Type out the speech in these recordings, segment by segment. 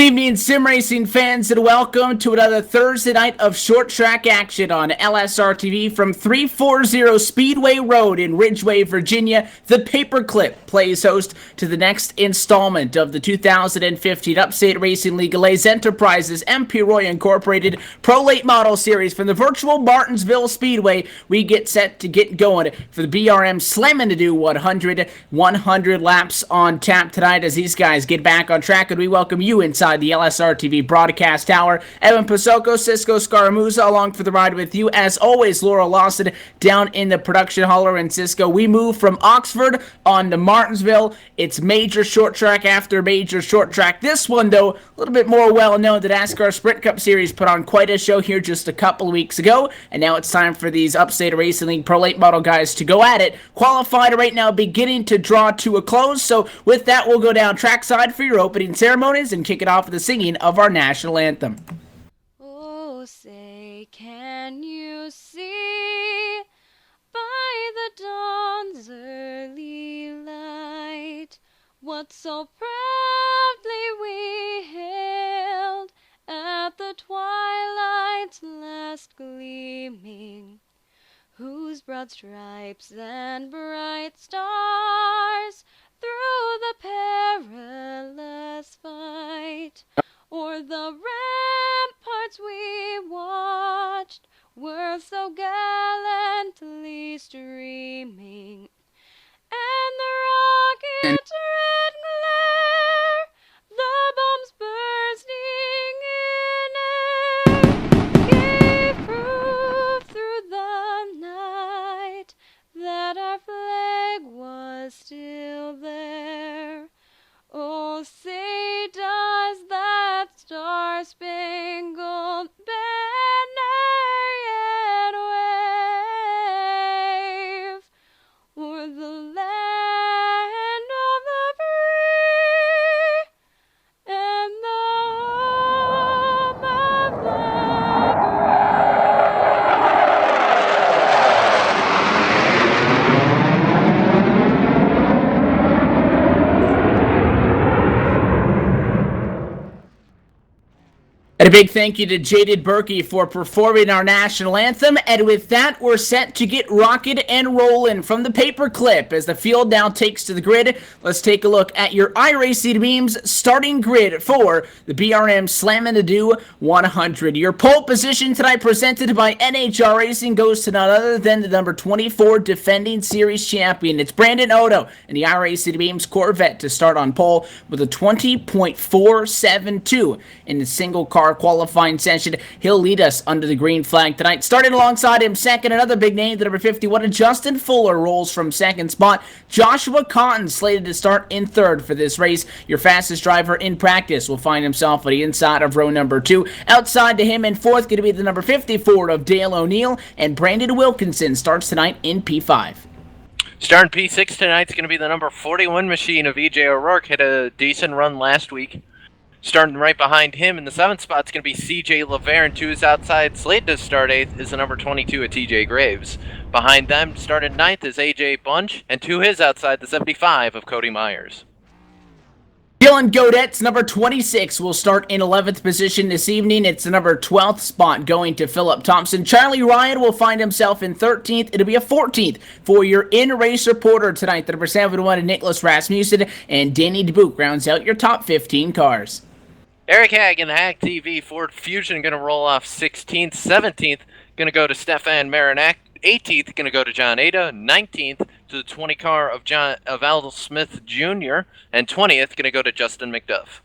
Evening, sim racing fans, and welcome to another Thursday night of short track action on LSRTV from 340 Speedway Road in Ridgeway, Virginia. The Paperclip plays host to the next installment of the 2015 Upstate Racing League Les Enterprises MP Roy Incorporated Pro Late Model Series from the virtual Martinsville Speedway. We get set to get going for the BRM Slamming to Do 100 laps on tap tonight as these guys get back on track, and we welcome you inside the LSRTV broadcast tower. Evan Pasoko, Cisco Scaramuza along for the ride with you. As always, Laura Lawson down in the production holler in Cisco. We move from Oxford on to Martinsville. It's major short track after major short track. This one, though, a little bit more well-known. The NASCAR Sprint Cup Series put on quite a show here just a couple of weeks ago, and now it's time for these Upstate Racing League Pro Late Model guys to go at it. Qualified right now beginning to draw to a close, so with that, we'll go down trackside for your opening ceremonies and kick it off with the singing of our national anthem. Oh, say, can you see by the dawn's early light what so proudly we hailed at the twilight's last gleaming, whose broad stripes and bright stars through the perilous fight o'er the ramparts we watched were so gallantly streaming, and the rocket's red glare, the bombs bursting in air, gave proof through the night that our flag was still there. Oh, say does that star-spangled banner yet wave o'er the land of the free and the home of the And a big thank you to Jaded Berkey for performing our national anthem. And with that, we're set to get rocking and rolling from the Paperclip as the field now takes to the grid. Let's take a look at your iRacing Memes starting grid for the BRM Slamming to Do 100. Your pole position tonight presented by NHR Racing goes to none other than the number 24 defending series champion. It's Brandon Odo in the iRacing Memes Corvette to start on pole with a 20.472 in the single car qualifying session. He'll lead us under the green flag tonight. Starting alongside him second, another big name, the number 51, Justin Fuller rolls from second spot. Joshua Cotton slated to start in third for this race. Your fastest driver in practice will find himself on the inside of row number 2. Outside to him in fourth, going to be the number 54 of Dale O'Neill, and Brandon Wilkinson starts tonight in P5. Starting P6 tonight's going to be the number 41 machine of E.J. O'Rourke. Had a decent run last week. Starting right behind him in the 7th spot is going to be C.J. Laverne. To his outside, slated to start 8th, is the number 22 at T.J. Graves. Behind them, starting 9th, is A.J. Bunch. And to his outside, the 75 of Cody Myers. Dylan Godet's number 26 will start in 11th position this evening. It's the number 12th spot going to Philip Thompson. Charlie Ryan will find himself in 13th. It'll be a 14th for your in-race reporter tonight. The number 71 Nicholas Rasmussen and Danny DeBook rounds out your top 15 cars. Eric Hag in the Hag TV Ford Fusion going to roll off 16th. 17th going to go to Stefan Marinak. 18th going to go to John Ada. 19th to the 20 car of Al Smith Jr. And 20th going to go to Justin McDuff.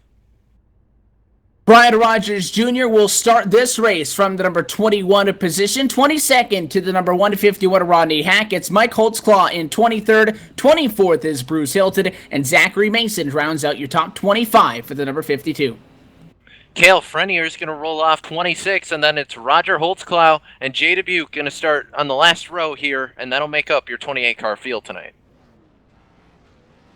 Brian Rogers Jr. will start this race from the number 21 position. 22nd to the number 151 Rodney Hackett's Mike Holtzclaw in 23rd. 24th is Bruce Hilton. And Zachary Mason rounds out your top 25 for the number 52. Cale Frenier is going to roll off 26, and then it's Roger Holtzclaw and Jay Dubuque going to start on the last row here, and that'll make up your 28-car field tonight.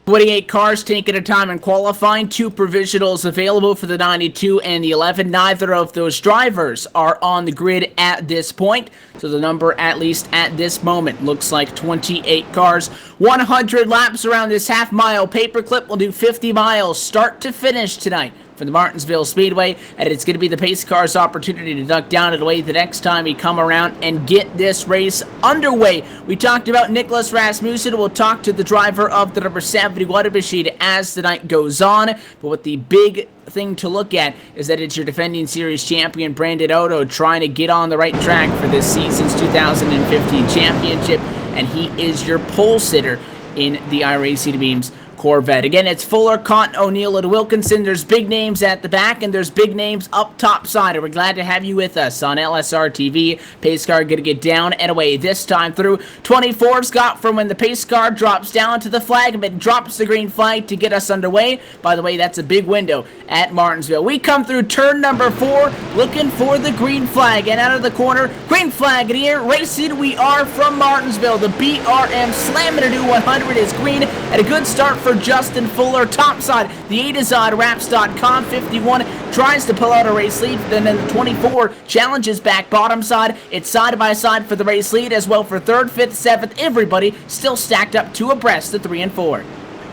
28 cars taking a time in qualifying. 2 provisionals available for the 92 and the 11. Neither of those drivers are on the grid at this point. So the number, at least at this moment, looks like 28 cars. 100 laps around this half-mile Paperclip. Will do 50 miles start to finish tonight from the Martinsville Speedway, and it's going to be the pace car's opportunity to duck down and away the next time we come around and get this race underway. We talked about Nicholas Rasmussen. We'll talk to the driver of the number 71 machine as the night goes on, but what the big thing to look at is that it's your defending series champion Brandon Otto trying to get on the right track for this season's 2015 championship, and he is your pole sitter in the iRacing Corvette. Again, it's Fuller, Cotton, O'Neill, and Wilkinson. There's big names at the back, and there's big names up top side. And we're glad to have you with us on LSRTV. Pace car going to get down and away this time through 24. Scott, from when the pace car drops down to the flag, but drops the green flag to get us underway. By the way, that's a big window at Martinsville. We come through turn number 4, looking for the green flag, and out of the corner, green flag in the air, racing we are from Martinsville. The BRM slamming a new 100 is green, and a good start for Justin Fuller. Topside, the A to Z Wraps.com 51 tries to pull out a race lead, then in the 24 challenges back bottom side. It's side by side for the race lead as well for 3rd, 5th, 7th. Everybody still stacked up 2 abreast, the 3 and 4.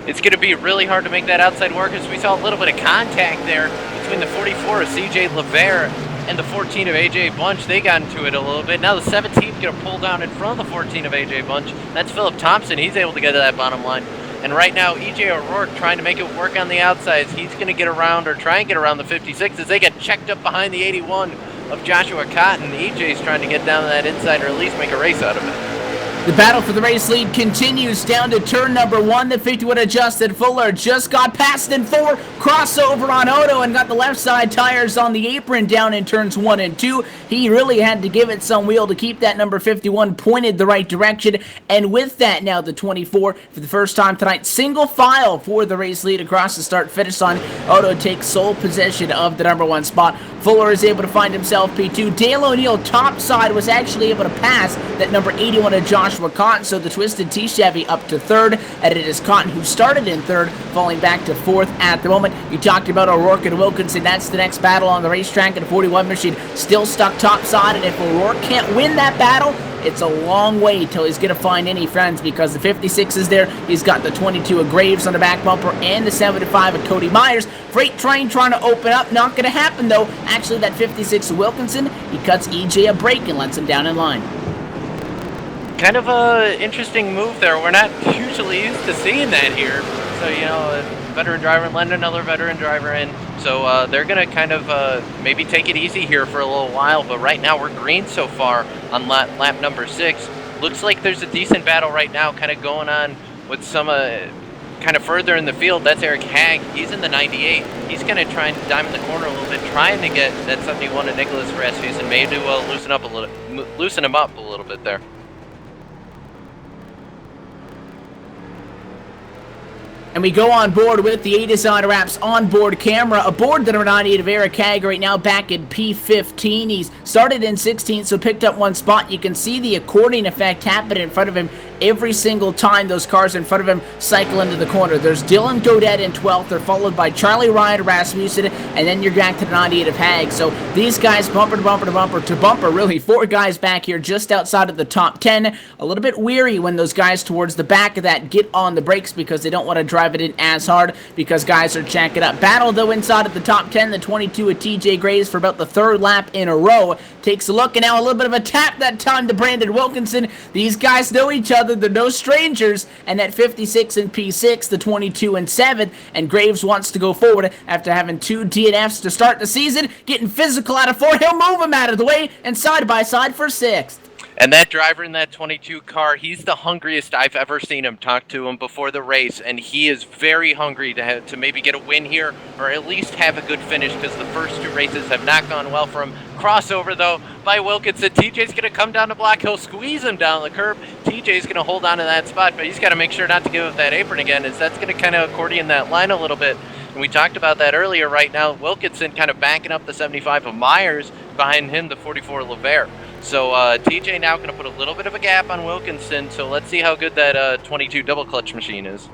It's going to be really hard to make that outside work, as we saw a little bit of contact there between the 44 of CJ LeVere and the 14 of AJ Bunch. They got into it a little bit. Now the 17th going to pull down in front of the 14 of AJ Bunch. That's Philip Thompson. He's able to get to that bottom line. And right now, EJ O'Rourke trying to make it work on the outsides. He's going to get around, or try and get around the 56 as they get checked up behind the 81 of Joshua Cotton. EJ's trying to get down to that inside, or at least make a race out of it. The battle for the race lead continues down to turn number 1. The 51 adjusted Fuller just got past in 4. Crossover on Otto and got the left side tires on the apron down in turns 1 and 2. He really had to give it some wheel to keep that number 51 pointed the right direction. And with that, now the 24 for the first time tonight, single file for the race lead across the start-finish line. Otto takes sole possession of the number 1 spot. Fuller is able to find himself P2. Dale O'Neill topside was actually able to pass that number 81 of Joshua Cotton, so the Twisted T-Chevy up to 3rd, and it is Cotton who started in 3rd, falling back to 4th at the moment. You talked about O'Rourke and Wilkinson. That's the next battle on the racetrack, and the 41 machine still stuck topside, and if O'Rourke can't win that battle, it's a long way till he's going to find any friends, because the 56 is there. He's got the 22 of Graves on the back bumper and the 75 of Cody Myers. Freight train trying to open up. Not going to happen, though. Actually, that 56 of Wilkinson, he cuts EJ a break and lets him down in line. Kind of a interesting move there. We're not usually used to seeing that here. So, you know, a veteran driver lend another veteran driver in. So they're going to kind of maybe take it easy here for a little while. But right now we're green so far on lap number 6. Looks like there's a decent battle right now kind of going on with some kind of further in the field. That's Eric Hag. He's in the 98. He's going to try and diamond the corner a little bit, trying to get that 71 of Nicholas Rasmussen, maybe to loosen him up a little bit there. And we go on board with the A to Z Wraps onboard camera aboard the number 98 of Eric Hag right now back in P15. He's started in 16th, so picked up 1 spot. You can see the accordion effect happen in front of him every single time those cars in front of him cycle into the corner. There's Dylan Godet in 12th. They're followed by Charlie Ryan, Rasmussen, and then you're back to the 98 of Hag. So these guys bumper to bumper to bumper to bumper, really 4 guys back here just outside of the top 10. A little bit weary when those guys towards the back of that get on the brakes because they don't want to drive it in as hard because guys are checking up. Battle, though, inside of the top 10. The 22 of TJ Graves for about the 3rd lap in a row. Takes a look, and now a little bit of a tap that time to Brandon Wilkinson. These guys know each other. They're no strangers. And that 56 in P6, the 22 in 7th, and Graves wants to go forward after having 2 DNFs to start the season. Getting physical out of 4. He'll move him out of the way and side by side for 6th. And that driver in that 22 car, he's the hungriest I've ever seen him. Talk to him before the race, and he is very hungry to maybe get a win here, or at least have a good finish, because the first 2 races have not gone well for him. Crossover, though, by Wilkinson. TJ's going to come down the block. He'll squeeze him down the curb. TJ's going to hold on to that spot, but he's got to make sure not to give up that apron again, as that's going to kind of accordion that line a little bit. And we talked about that earlier. Right now, Wilkinson kind of backing up the 75 of Myers, behind him the 44 LeVere. So TJ now going to put a little bit of a gap on Wilkinson, so let's see how good that 22 double clutch machine is.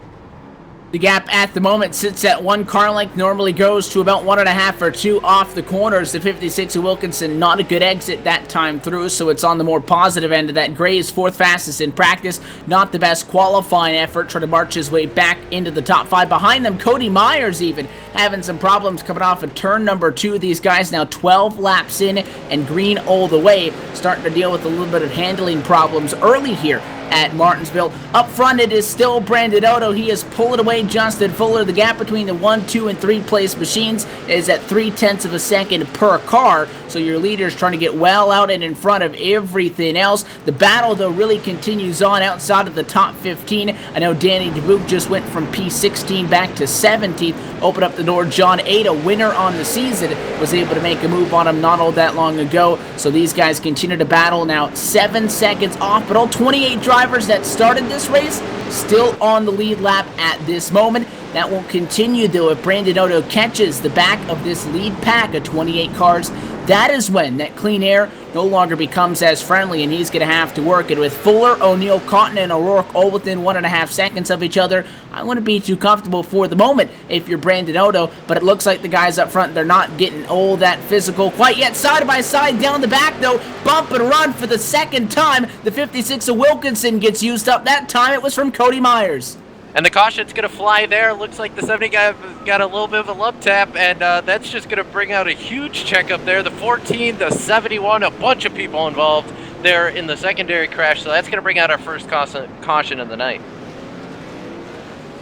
The gap at the moment sits at 1 car length, normally goes to about 1.5 or 2 off the corners. The 56 of Wilkinson, not a good exit that time through, so it's on the more positive end of that. Gray is 4th fastest in practice, not the best qualifying effort, trying to march his way back into the top 5. Behind them, Cody Myers even having some problems coming off of turn number 2. These guys now 12 laps in and green all the way, starting to deal with a little bit of handling problems early here at Martinsville. Up front, it is still Brandon Otto. He is pulling away Justin Fuller. The gap between the 1, 2, and 3 place machines is at 0.3 of a second per car. So your leader's trying to get well out and in front of everything else. The battle, though, really continues on outside of the top 15. I know Danny DeBook just went from P16 back to 17th. Open up the door. John Ada, winner on the season, was able to make a move on him not all that long ago. So these guys continue to battle now. 7 seconds off, but all 28 drivers that started this race still on the lead lap at this moment. That won't continue, though, if Brandon Otto catches the back of this lead pack of 28 cars. That is when that clean air no longer becomes as friendly, and he's going to have to work it. With Fuller, O'Neill, Cotton, and O'Rourke all within 1.5 seconds of each other, I wouldn't be too comfortable for the moment if you're Brandon Otto, but it looks like the guys up front, they're not getting all that physical quite yet. Side by side down the back, though, bump and run for the second time. The 56 of Wilkinson gets used up. That time it was from Cody Myers. And the caution's going to fly there. Looks like the 70 guy got a little bit of a love tap, and that's just going to bring out a huge check up there. The 14, the 71, a bunch of people involved there in the secondary crash, so that's going to bring out our first caution of the night.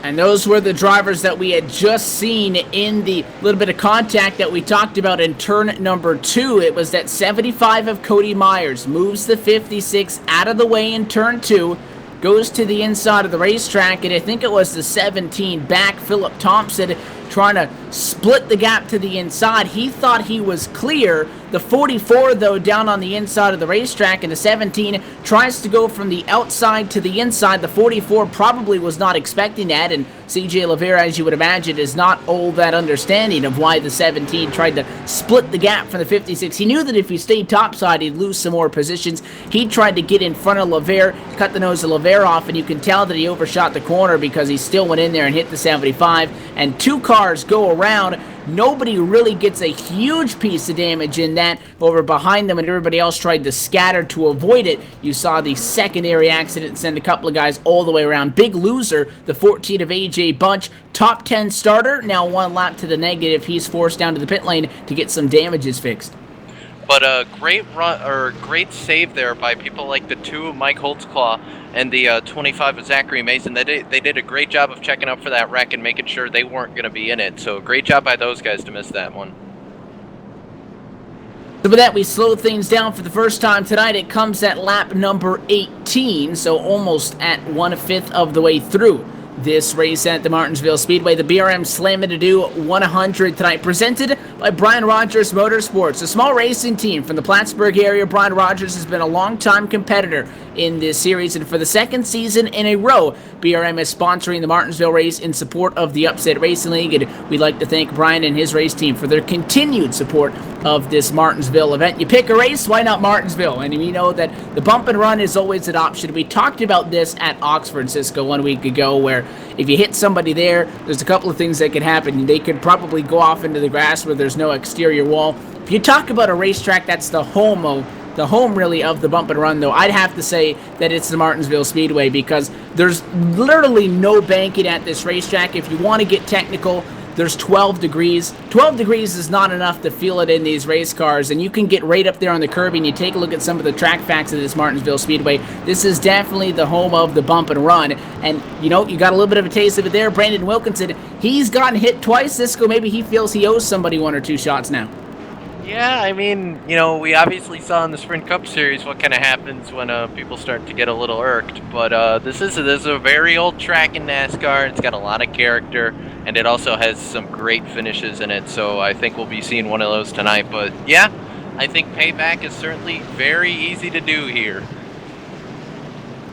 And those were the drivers that we had just seen in the little bit of contact that we talked about in turn number 2. It was that 75 of Cody Myers moves the 56 out of the way in turn 2. Goes to the inside of the racetrack, and I think it was the 17 back, Philip Thompson, trying to split the gap to the inside. He thought he was clear. The 44, though, down on the inside of the racetrack, and the 17 tries to go from the outside to the inside. The 44 probably was not expecting that, and CJ Lavera, as you would imagine, is not all that understanding of why the 17 tried to split the gap from the 56. He knew that if he stayed topside, he'd lose some more positions. He tried to get in front of Lavera, cut the nose of Lavera off, and you can tell that he overshot the corner because he still went in there and hit the 75, and 2 cars go around. Nobody really gets a huge piece of damage in that over behind them, and everybody else tried to scatter to avoid it. You saw the secondary accident send a couple of guys all the way around. Big loser, the 14 of AJ Bunch, top 10 starter, now 1 lap to the negative. He's forced down to the pit lane to get some damages fixed. But a great run, or great save there by people like the 2 of Mike Holtzclaw and the 25 of Zachary Mason. They did a great job of checking up for that wreck and making sure they weren't going to be in it. So great job by those guys to miss that one. So with that, we slow things down for the first time tonight. It comes at lap number 18, so almost at 1/5 of the way through this race at the Martinsville Speedway. The BRM Slammin' to Do 100 tonight, presented by Brian Rogers Motorsports, a small racing team from the Plattsburgh area. Brian Rogers has been a long-time competitor in this series, and for the second season in a row, BRM is sponsoring the Martinsville race in support of the Upstate Racing League, and we'd like to thank Brian and his race team for their continued support of this Martinsville event. You pick a race, why not Martinsville? And we know that the bump and run is always an option. We talked about this at Oxford, Cisco, 1 week ago, where if you hit somebody there, there's a couple of things that could happen. They could probably go off into the grass where there's no exterior wall. If you talk about a racetrack that's the home really of the bump and run, though, I'd have to say that it's the Martinsville Speedway, because there's literally no banking at this racetrack. If you want to get technical, there's 12 degrees. 12 degrees is not enough to feel it in these race cars, and you can get right up there on the curb, and you take a look at some of the track facts of this Martinsville Speedway. This is definitely the home of the bump and run, and you know, you got a little bit of a taste of it there. Brandon Wilkinson, he's gotten hit twice. Cisco, maybe he feels he owes somebody 1 or 2 shots now. Yeah, I mean, you know, we obviously saw in the Sprint Cup Series what kind of happens when people start to get a little irked. But this is a very old track in NASCAR. It's got a lot of character, and it also has some great finishes in it. So I think we'll be seeing one of those tonight. But yeah, I think payback is certainly very easy to do here.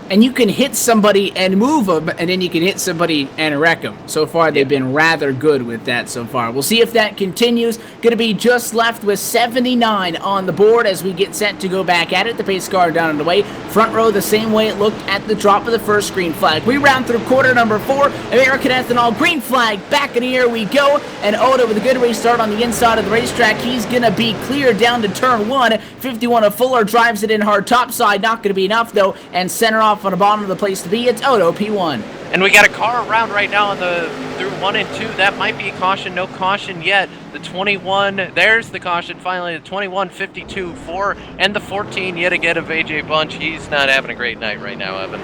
And you can hit somebody and move them, and then you can hit somebody and wreck them. So far, they've been rather good with that so far. We'll see if that continues. Going to be just left with 79 on the board as we get set to go back at it. The pace car down and away. Front row the same way it looked at the drop of the first green flag. We round through quarter number 4. American Ethanol, green flag, back in the air we go. And Oda with a good restart on the inside of the racetrack. He's going to be clear down to turn 1. 51 of Fuller drives it in hard topside. Not going to be enough, though, and center off on the bottom of the place to be. It's Odo P1. And we got a car around right now on the through 1 and 2. That might be a caution. No caution yet. The 21, there's the caution finally. The 21, 52, 4, and the 14 yet again of AJ Bunch. He's not having a great night right now, Evan.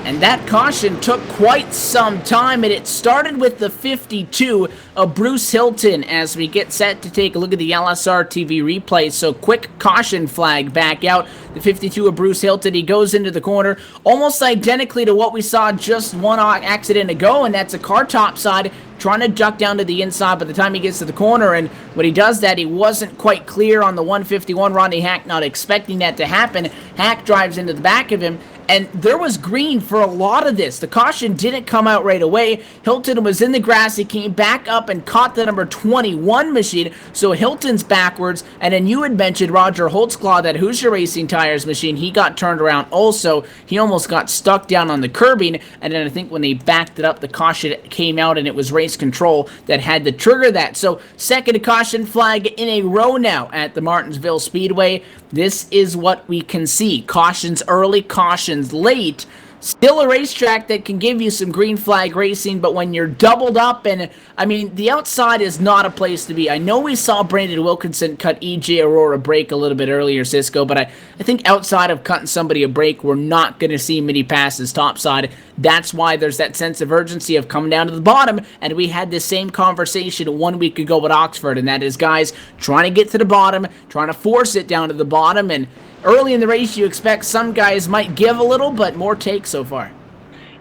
And that caution took quite some time, and it started with the 52 of Bruce Hilton as we get set to take a look at the LSRTV replay. So quick caution flag back out. The 52 of Bruce Hilton, he goes into the corner almost identically to what we saw just one accident ago, and that's a car topside trying to duck down to the inside by the time he gets to the corner. And when he does that, he wasn't quite clear on the 151. Rodney Hack not expecting that to happen. Hack drives into the back of him, and there was green for a lot of this. The caution didn't come out right away. Hilton was in the grass. He came back up and caught the number 21 machine. So Hilton's backwards. And then you had mentioned Roger Holtzclaw, that Hoosier Racing Tires machine. He got turned around also. He almost got stuck down on the curbing. And then I think when they backed it up, the caution came out, and it was race control that had to trigger that. So second caution flag in a row now at the Martinsville Speedway. This is what we can see. Cautions early, cautions late. Still a racetrack that can give you some green flag racing, but when you're doubled up, and I mean, the outside is not a place to be. I know we saw Brandon Wilkinson cut EJ Aurora a break a little bit earlier, Cisco, but I think outside of cutting somebody a break, we're not going to see many passes topside. That's why there's that sense of urgency of coming down to the bottom, and we had this same conversation 1 week ago with Oxford, and that is guys trying to get to the bottom, trying to force it down to the bottom, and early in the race, you expect some guys might give a little, but more take so far.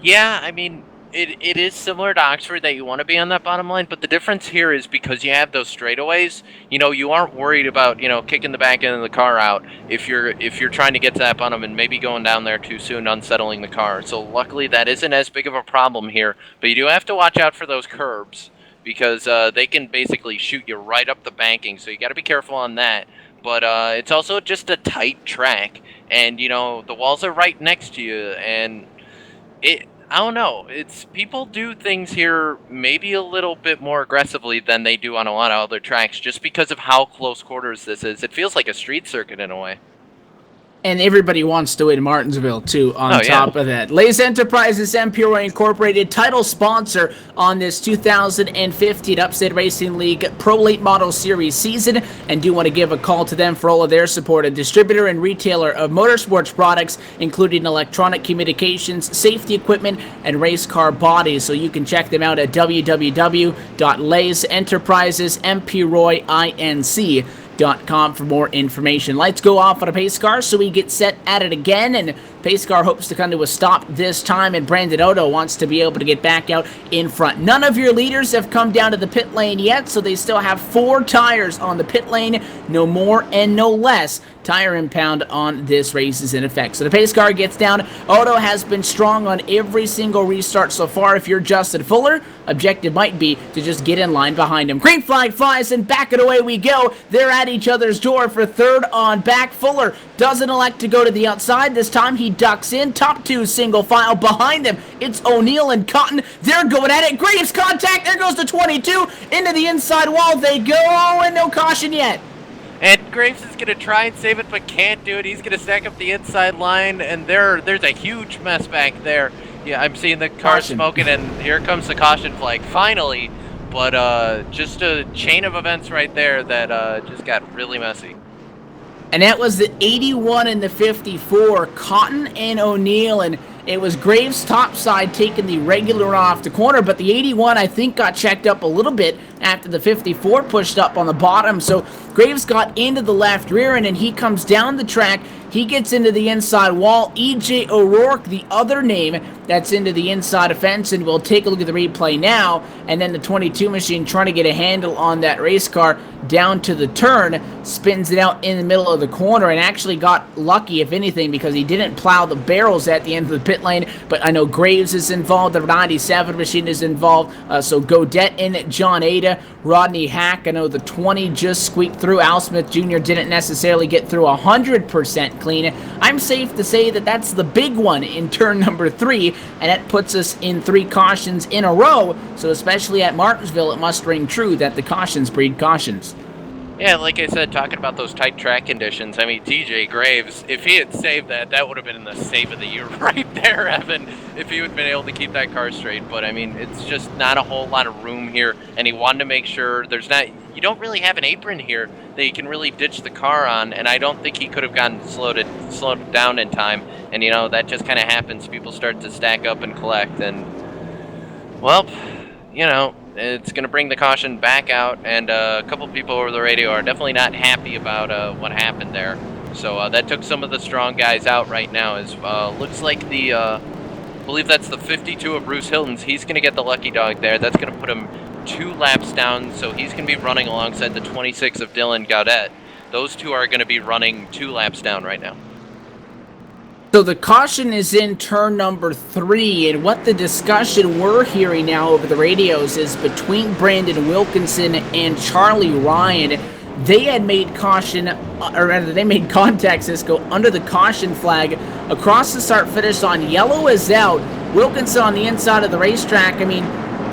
Yeah, I mean, it is similar to Oxford that you want to be on that bottom line, but the difference here is because you have those straightaways, you aren't worried about, kicking the back end of the car out if you're trying to get to that bottom and maybe going down there too soon, unsettling the car. So luckily that isn't as big of a problem here, but you do have to watch out for those curbs because they can basically shoot you right up the banking, so you got to be careful on that. But it's also just a tight track, and the walls are right next to you, and I don't know. It's people do things here maybe a little bit more aggressively than they do on a lot of other tracks, just because of how close quarters this is. It feels like a street circuit in a way. And everybody wants to win Martinsville, too, on top of that. Lays Enterprises MPRO Incorporated, title sponsor on this 2015 Upstate Racing League Pro Late Model Series season. And do want to give a call to them for all of their support. A distributor and retailer of motorsports products, including electronic communications, safety equipment, and race car bodies. So you can check them out at www.laysenterprisesmproinc.com for more information. Lights go off on a pace car, so we get set at it again, and pace car hopes to come to a stop this time, and Brandon Odo wants to be able to get back out in front. None of your leaders have come down to the pit lane yet, so they still have 4 tires on the pit lane, no more and no less. Tire impound on this race is in effect. So the pace car gets down. Odo has been strong on every single restart so far. If you're Justin Fuller, objective might be to just get in line behind him. Green flag flies, and back and away we go. They're at each other's door for third on back. Fuller doesn't elect to go to the outside. This time he ducks in. Top 2 single file behind them. It's O'Neill and Cotton. They're going at it. Graves contact. There goes the 22. Into the inside wall they go, and no caution yet. And Graves is going to try and save it, but can't do it. He's going to stack up the inside line, and there's a huge mess back there. Yeah, I'm seeing the car smoking, and here comes the caution flag, finally. But just a chain of events right there that just got really messy. And that was the 81 and the 54, Cotton and O'Neill, and It was Graves' topside taking the regular off the corner, but the 81, I think, got checked up a little bit after the 54 pushed up on the bottom. So Graves got into the left rear end, and he comes down the track. He gets into the inside wall. E.J. O'Rourke, the other name that's into the inside of fence, and we'll take a look at the replay now. And then the 22 machine trying to get a handle on that race car down to the turn, spins it out in the middle of the corner, and actually got lucky, if anything, because he didn't plow the barrels at the end of the pit lane. But I know Graves is involved, the 97 machine is involved, so Godet in it, John Ada, Rodney Hack. I know the 20 just squeaked through. Al Smith Jr. didn't necessarily get through 100% clean. I'm safe to say that that's the big one in turn number 3, and that puts us in 3 cautions in a row. So especially at Martinsville, it must ring true that the cautions breed cautions. Yeah, like I said, talking about those tight track conditions, I mean, TJ Graves, if he had saved that, that would have been the save of the year right there, Evan, if he would have been able to keep that car straight. But, I mean, it's just not a whole lot of room here, and he wanted to make sure you don't really have an apron here that you can really ditch the car on, and I don't think he could have gotten slowed down in time. And, you know, that just kind of happens. People start to stack up and collect, and, well, you know, it's going to bring the caution back out, and a couple people over the radio are definitely not happy about what happened there. So that took some of the strong guys out right now. Looks like I believe that's the 52 of Bruce Hilton's. He's going to get the lucky dog there. That's going to put him 2 laps down, so he's going to be running alongside the 26 of Dylan Gaudet. Those two are going to be running 2 laps down right now. So the caution is in turn number 3, and what the discussion we're hearing now over the radios is between Brandon Wilkinson and Charlie Ryan. They had made caution, or rather they made contact, Cisco, under the caution flag across the start finish on yellow is out. Wilkinson on the inside of the racetrack. I mean,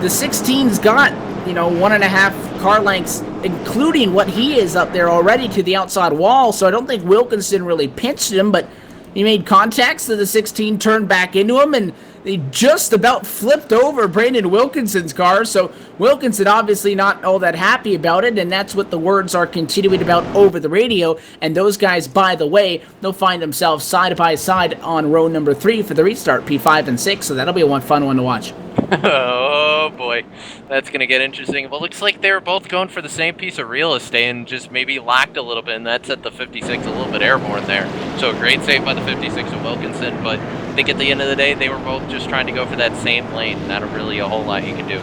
the 16's got, 1.5 car lengths, including what he is up there already to the outside wall, so I don't think Wilkinson really pinched him, but he made contact, so the 16 turned back into him, and they just about flipped over Brandon Wilkinson's car. So Wilkinson obviously not all that happy about it, and that's what the words are continuing about over the radio. And those guys, by the way, they'll find themselves side by side on row number 3 for the restart, P5 and 6, so that'll be a fun one to watch. Oh boy, that's going to get interesting. Well, looks like they were both going for the same piece of real estate and just maybe locked a little bit, and that set the 56 a little bit airborne there. So a great save by the 56 of Wilkinson, but I think at the end of the day, they were both just trying to go for that same lane. Not really a whole lot you can do.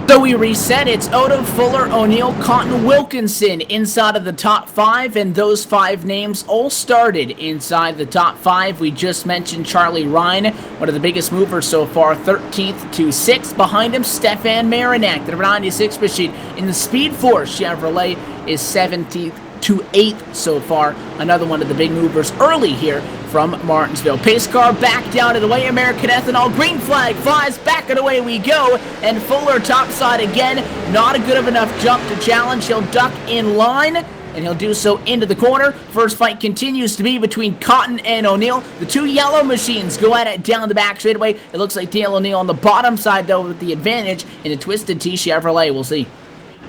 So we reset. It's Odo, Fuller, O'Neill, Cotton, Wilkinson inside of the top 5, and those 5 names all started inside the top 5. We just mentioned Charlie Ryan, one of the biggest movers so far, 13th to 6th. Behind him, Stefan Marinak, the number 96 machine. In the Speed Force, Chevrolet is 17th to 8th so far. Another one of the big movers early here from Martinsville. Pace car back down and away. American Ethanol. Green flag flies back and away we go. And Fuller topside again. Not a good enough jump to challenge. He'll duck in line, and he'll do so into the corner. First fight continues to be between Cotton and O'Neill. The 2 yellow machines go at it down the back straightaway. It looks like Dale O'Neill on the bottom side, though, with the advantage in a Twisted T Chevrolet. We'll see.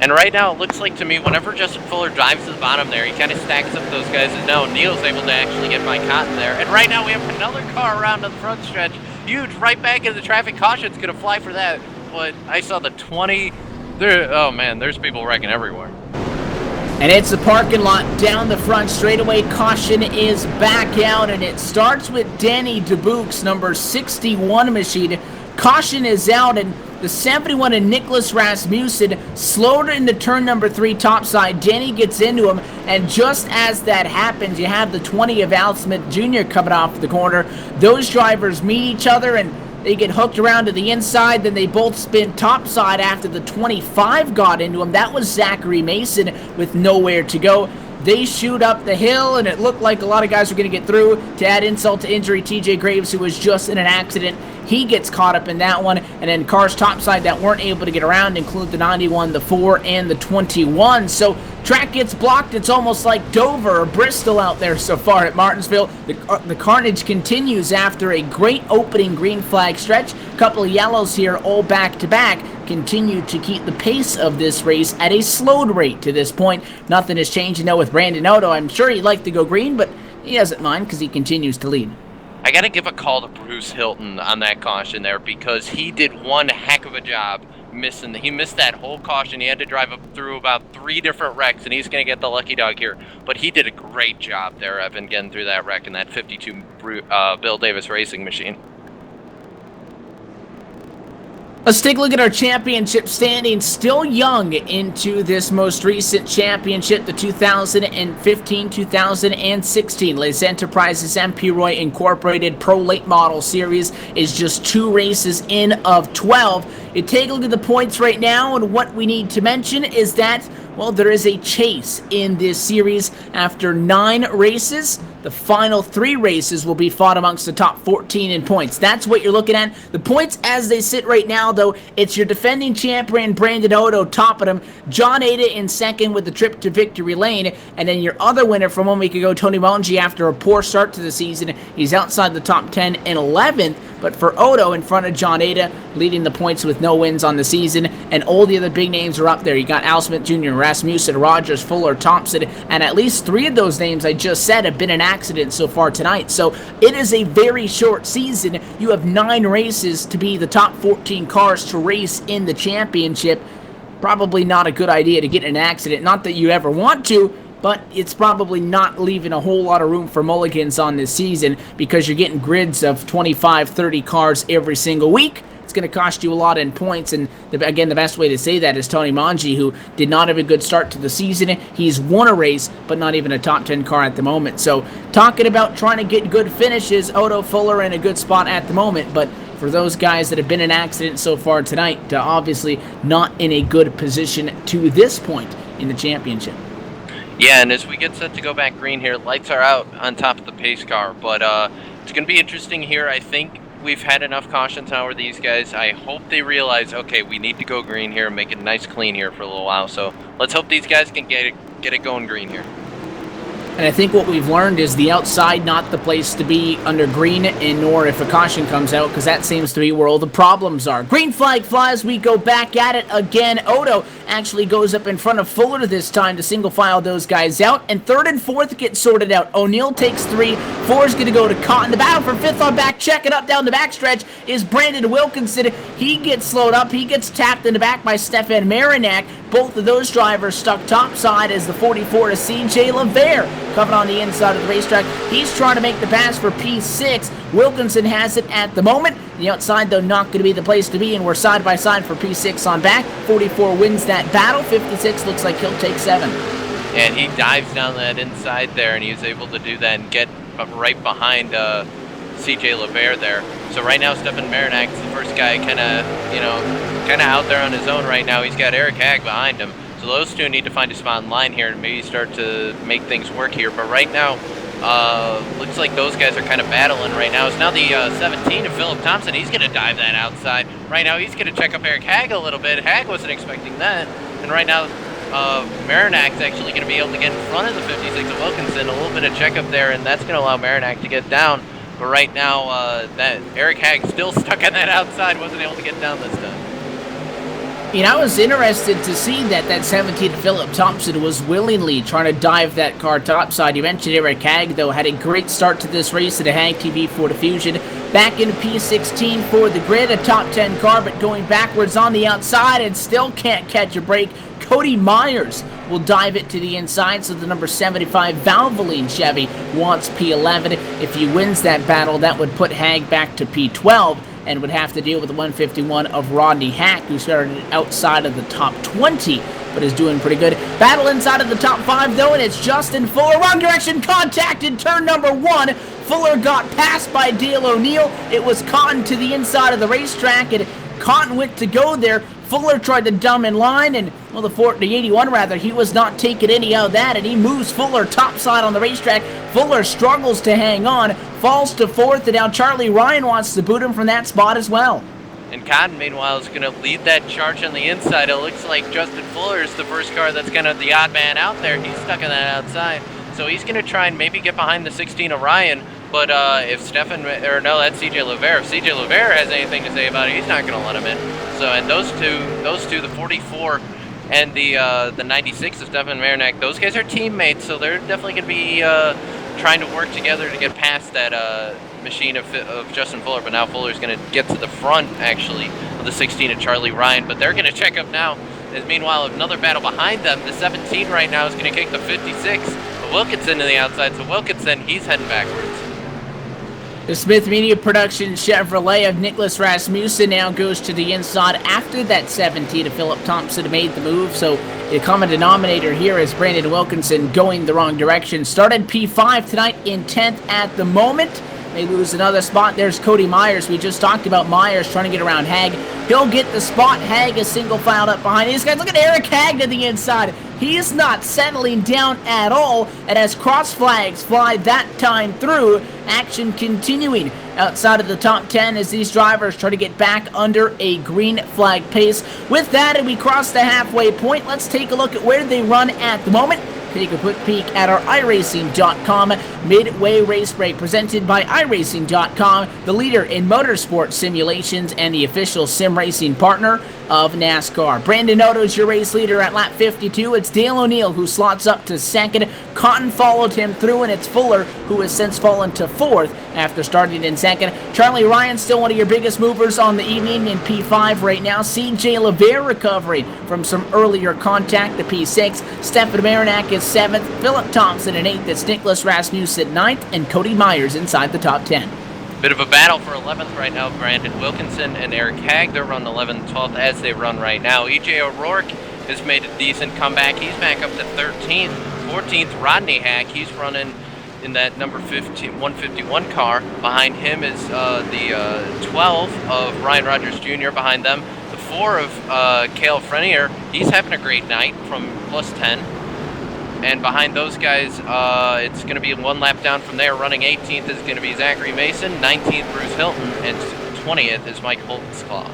And right now, it looks like to me, whenever Justin Fuller drives to the bottom there, he kind of stacks up those guys, and now Neil's able to actually get Mike Cotton there. And right now, we have another car around to the front stretch. Huge, right back into the traffic. Caution's going to fly for that. But I saw the 20. Oh, man, there's people wrecking everywhere. And it's a parking lot down the front straightaway. Caution is back out, and it starts with Danny DeBook's number 61 machine. Caution is out, and the 71 and Nicholas Rasmussen slowed into turn number 3 topside. Danny gets into him, and just as that happens, you have the 20 of Al Smith Jr. coming off the corner. Those drivers meet each other, and they get hooked around to the inside. Then they both spin topside after the 25 got into him. That was Zachary Mason with nowhere to go. They shoot up the hill, and it looked like a lot of guys were going to get through. To add insult to injury, TJ Graves, who was just in an accident, he gets caught up in that one. And then cars topside that weren't able to get around include the 91, the 4, and the 21. So track gets blocked. It's almost like Dover or Bristol out there so far at Martinsville. The carnage continues after a great opening green flag stretch. A couple of yellows here, all back-to-back. Continue to keep the pace of this race at a slowed rate to this point. Nothing has changed, with Brandon Odo. I'm sure he'd like to go green, but he doesn't mind because he continues to lead. I got to give a call to Bruce Hilton on that caution there because he did one heck of a job missing. He missed that whole caution. He had to drive up through about 3 different wrecks, and he's going to get the lucky dog here. But he did a great job there, Evan, getting through that wreck in that 52 Bill Davis racing machine. Let's take a look at our championship standings. Still young into this most recent championship, the 2015-2016 Les Enterprises MP Roy Incorporated Pro Late Model Series is just 2 races in of 12. You take a look at the points right now, and what we need to mention is that, well, there is a chase in this series after 9 races. The final 3 races will be fought amongst the top 14 in points. That's what you're looking at. The points as they sit right now, though, it's your defending champion, Brandon Odo, topping him. John Ada in second with the trip to victory lane. And then your other winner from 1 week ago, Tony Mongi, after a poor start to the season, he's outside the top 10 in 11th. But for Odo, in front of John Ada, leading the points with no wins on the season. And all the other big names are up there. You got Al Smith Jr., Rasmussen, Rogers, Fuller, Thompson. And at least 3 of those names I just said have been in accidents so far tonight. So it is a very short season. You have 9 races to be the top 14 cars to race in the championship. Probably not a good idea to get in an accident. Not that you ever want to, but it's probably not leaving a whole lot of room for mulligans on this season because you're getting grids of 25, 30 cars every single week. It's going to cost you a lot in points, and again, the best way to say that is Tony Mongi, who did not have a good start to the season. He's won a race, but not even a top 10 car at the moment. So talking about trying to get good finishes, Odo, Fuller in a good spot at the moment, but for those guys that have been in accidents so far tonight, obviously not in a good position to this point in the championship. Yeah, and as we get set to go back green here, lights are out on top of the pace car, but it's going to be interesting here. I think we've had enough cautions now with these guys. I hope they realize, okay, we need to go green here and make it nice clean here for a little while. So let's hope these guys can get it going green here. And I think what we've learned is the outside not the place to be under green, and nor if a caution comes out, because that seems to be where all the problems are. Green flag flies, we go back at it again. Odo actually goes up in front of Fuller this time to single file those guys out, and 3rd and 4th get sorted out. O'Neill takes 3, 4 is going to go to Cotton. The battle for 5th on back, checking up down the backstretch is Brandon Wilkinson. He gets slowed up, he gets tapped in the back by Stefan Marinak. Both of those drivers stuck topside as the 44 to CJ LeVere coming on the inside of the racetrack. He's trying to make the pass for P6. Wilkinson has it at the moment. The outside, though, not going to be the place to be, and we're side by side for P6 on back. 44 wins that battle. 56 looks like he'll take 7. And he dives down that inside there, and he's able to do that and get right behind CJ LeVere there. So right now, Stefan Marinak's the first guy kind of out there on his own right now. He's got Eric Hag behind him. So those two need to find a spot in line here and maybe start to make things work here. But right now, looks like those guys are kind of battling right now. It's now the 17 of Philip Thompson. He's going to dive that outside. Right now, he's going to check up Eric Hag a little bit. Hag wasn't expecting that. And right now, Marinak's actually going to be able to get in front of the 56 of Wilkinson. A little bit of checkup there, and that's going to allow Marinak to get down. But right now, that Eric Hag still stuck on that outside, wasn't able to get down this time. You know, I was interested to see that 17 Philip Thompson was willingly trying to dive that car topside. You mentioned Eric Hag, though, had a great start to this race at a Hag TV Ford Fusion. Back in P16 for the grid, a top 10 car, but going backwards on the outside and still can't catch a break. Cody Myers will dive it to the inside, so the number 75 Valvoline Chevy wants P11. If he wins that battle, that would put Hag back to P12 and would have to deal with the 151 of Rodney Hack, who started outside of the top 20, but is doing pretty good. Battle inside of the top 5, though, and it's Justin Fuller. Wrong direction, contact in turn number 1. Fuller got passed by Dale O'Neill. It was Cotton to the inside of the racetrack, and Cotton went to go there. Fuller tried to dumb in line, and, well, the 81 rather, he was not taking any of that, and he moves Fuller topside on the racetrack. Fuller struggles to hang on, falls to 4th, and now Charlie Ryan wants to boot him from that spot as well. And Cotton, meanwhile, is going to lead that charge on the inside. It looks like Justin Fuller is the first car that's kind of the odd man out there. He's stuck on that outside. So he's going to try and maybe get behind the 16 of Ryan. But if that's CJ LeVere. If CJ LeVere has anything to say about it, he's not going to let him in. So, and those two, the 44 and the 96 of Stefan Marinak, those guys are teammates. So they're definitely going to be trying to work together to get past that machine of Justin Fuller, but now Fuller's going to get to the front, actually, of the 16 of Charlie Ryan. But they're going to check up now. As meanwhile, another battle behind them. The 17 right now is going to kick the 56 of Wilkinson to the outside. So Wilkinson, he's heading backwards. The Smith Media Production Chevrolet of Nicholas Rasmussen now goes to the inside after that 17 of Philip Thompson made the move. So the common denominator here is Brandon Wilkinson going the wrong direction. Started P5 tonight in 10th at the moment. They lose another spot. There's Cody Myers. We just talked about Myers trying to get around Haig. He'll get the spot. Haig is single filed up behind these guys. Look at Eric Haig to the inside. He is not settling down at all. And as cross flags fly that time through, action continuing outside of the top 10 as these drivers try to get back under a green flag pace. With that, and we cross the halfway point, let's take a look at where they run at the moment. Take a quick peek at our iRacing.com Midway Race Break, presented by iRacing.com, the leader in motorsport simulations and the official sim racing partner of NASCAR. Brandon Otto's your race leader at lap 52. It's Dale O'Neill who slots up to second. Cotton followed him through, and it's Fuller who has since fallen to fourth after starting in second. Charlie Ryan still one of your biggest movers on the evening in P5 right now. CJ LeVere recovering from some earlier contact, the P6. Stefan Marinak is 7th. Philip Thompson in 8th. It's Nicholas Rasmussen 9th, and Cody Myers inside the top 10. Bit of a battle for 11th right now. Brandon Wilkinson and Eric Haig, they're running 11th and 12th as they run right now. EJ O'Rourke has made a decent comeback. He's back up to 13th. 14th, Rodney Hack. He's running in that number 151 car. Behind him is the 12 of Ryan Rogers Jr. Behind them, the 4 of Cale Frenier. He's having a great night from plus 10. And behind those guys, it's going to be one lap down from there. Running 18th is going to be Zachary Mason, 19th Bruce Hilton, and 20th is Mike Holtzclaw.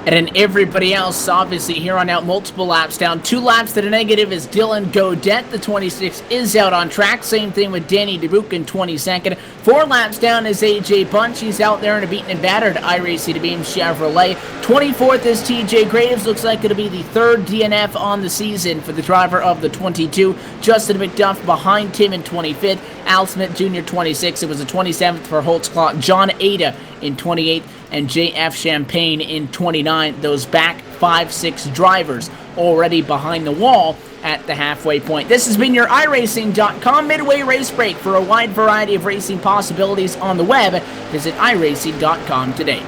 And then everybody else, obviously, here on out, multiple laps down. 2 laps to the negative is Dylan Godette. The 26 is out on track. Same thing with Danny DeBuch in 22nd. 4 laps down is AJ Bunch. He's out there in a beaten and battered iRacing Chevrolet. 24th is TJ Graves. Looks like it'll be the 3rd DNF on the season for the driver of the 22. Justin McDuff behind him in 25th. Al Smith Jr. 26th. It was the 27th for Holtzclaw. John Ada in 28th. And J.F. Champagne in 29. Those back 5-6 drivers already behind the wall at the halfway point. This has been your iRacing.com Midway Race Break. For a wide variety of racing possibilities on the web, visit iRacing.com today.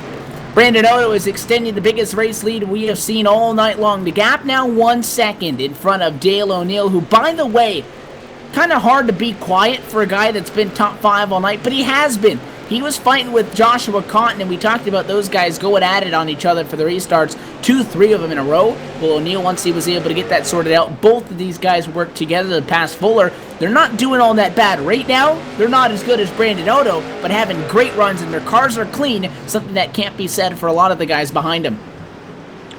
Brandon Otto is extending the biggest race lead we have seen all night long. The gap now 1 second in front of Dale O'Neill, who, by the way, kind of hard to be quiet for a guy that's been top 5 all night, but he has been. He was fighting with Joshua Cotton, and we talked about those guys going at it on each other for the restarts, 2-3 of them in a row. Well, O'Neill, once he was able to get that sorted out, both of these guys worked together to pass Fuller. They're not doing all that bad. Right now, they're not as good as Brandon Otto, but having great runs, and their cars are clean, something that can't be said for a lot of the guys behind them.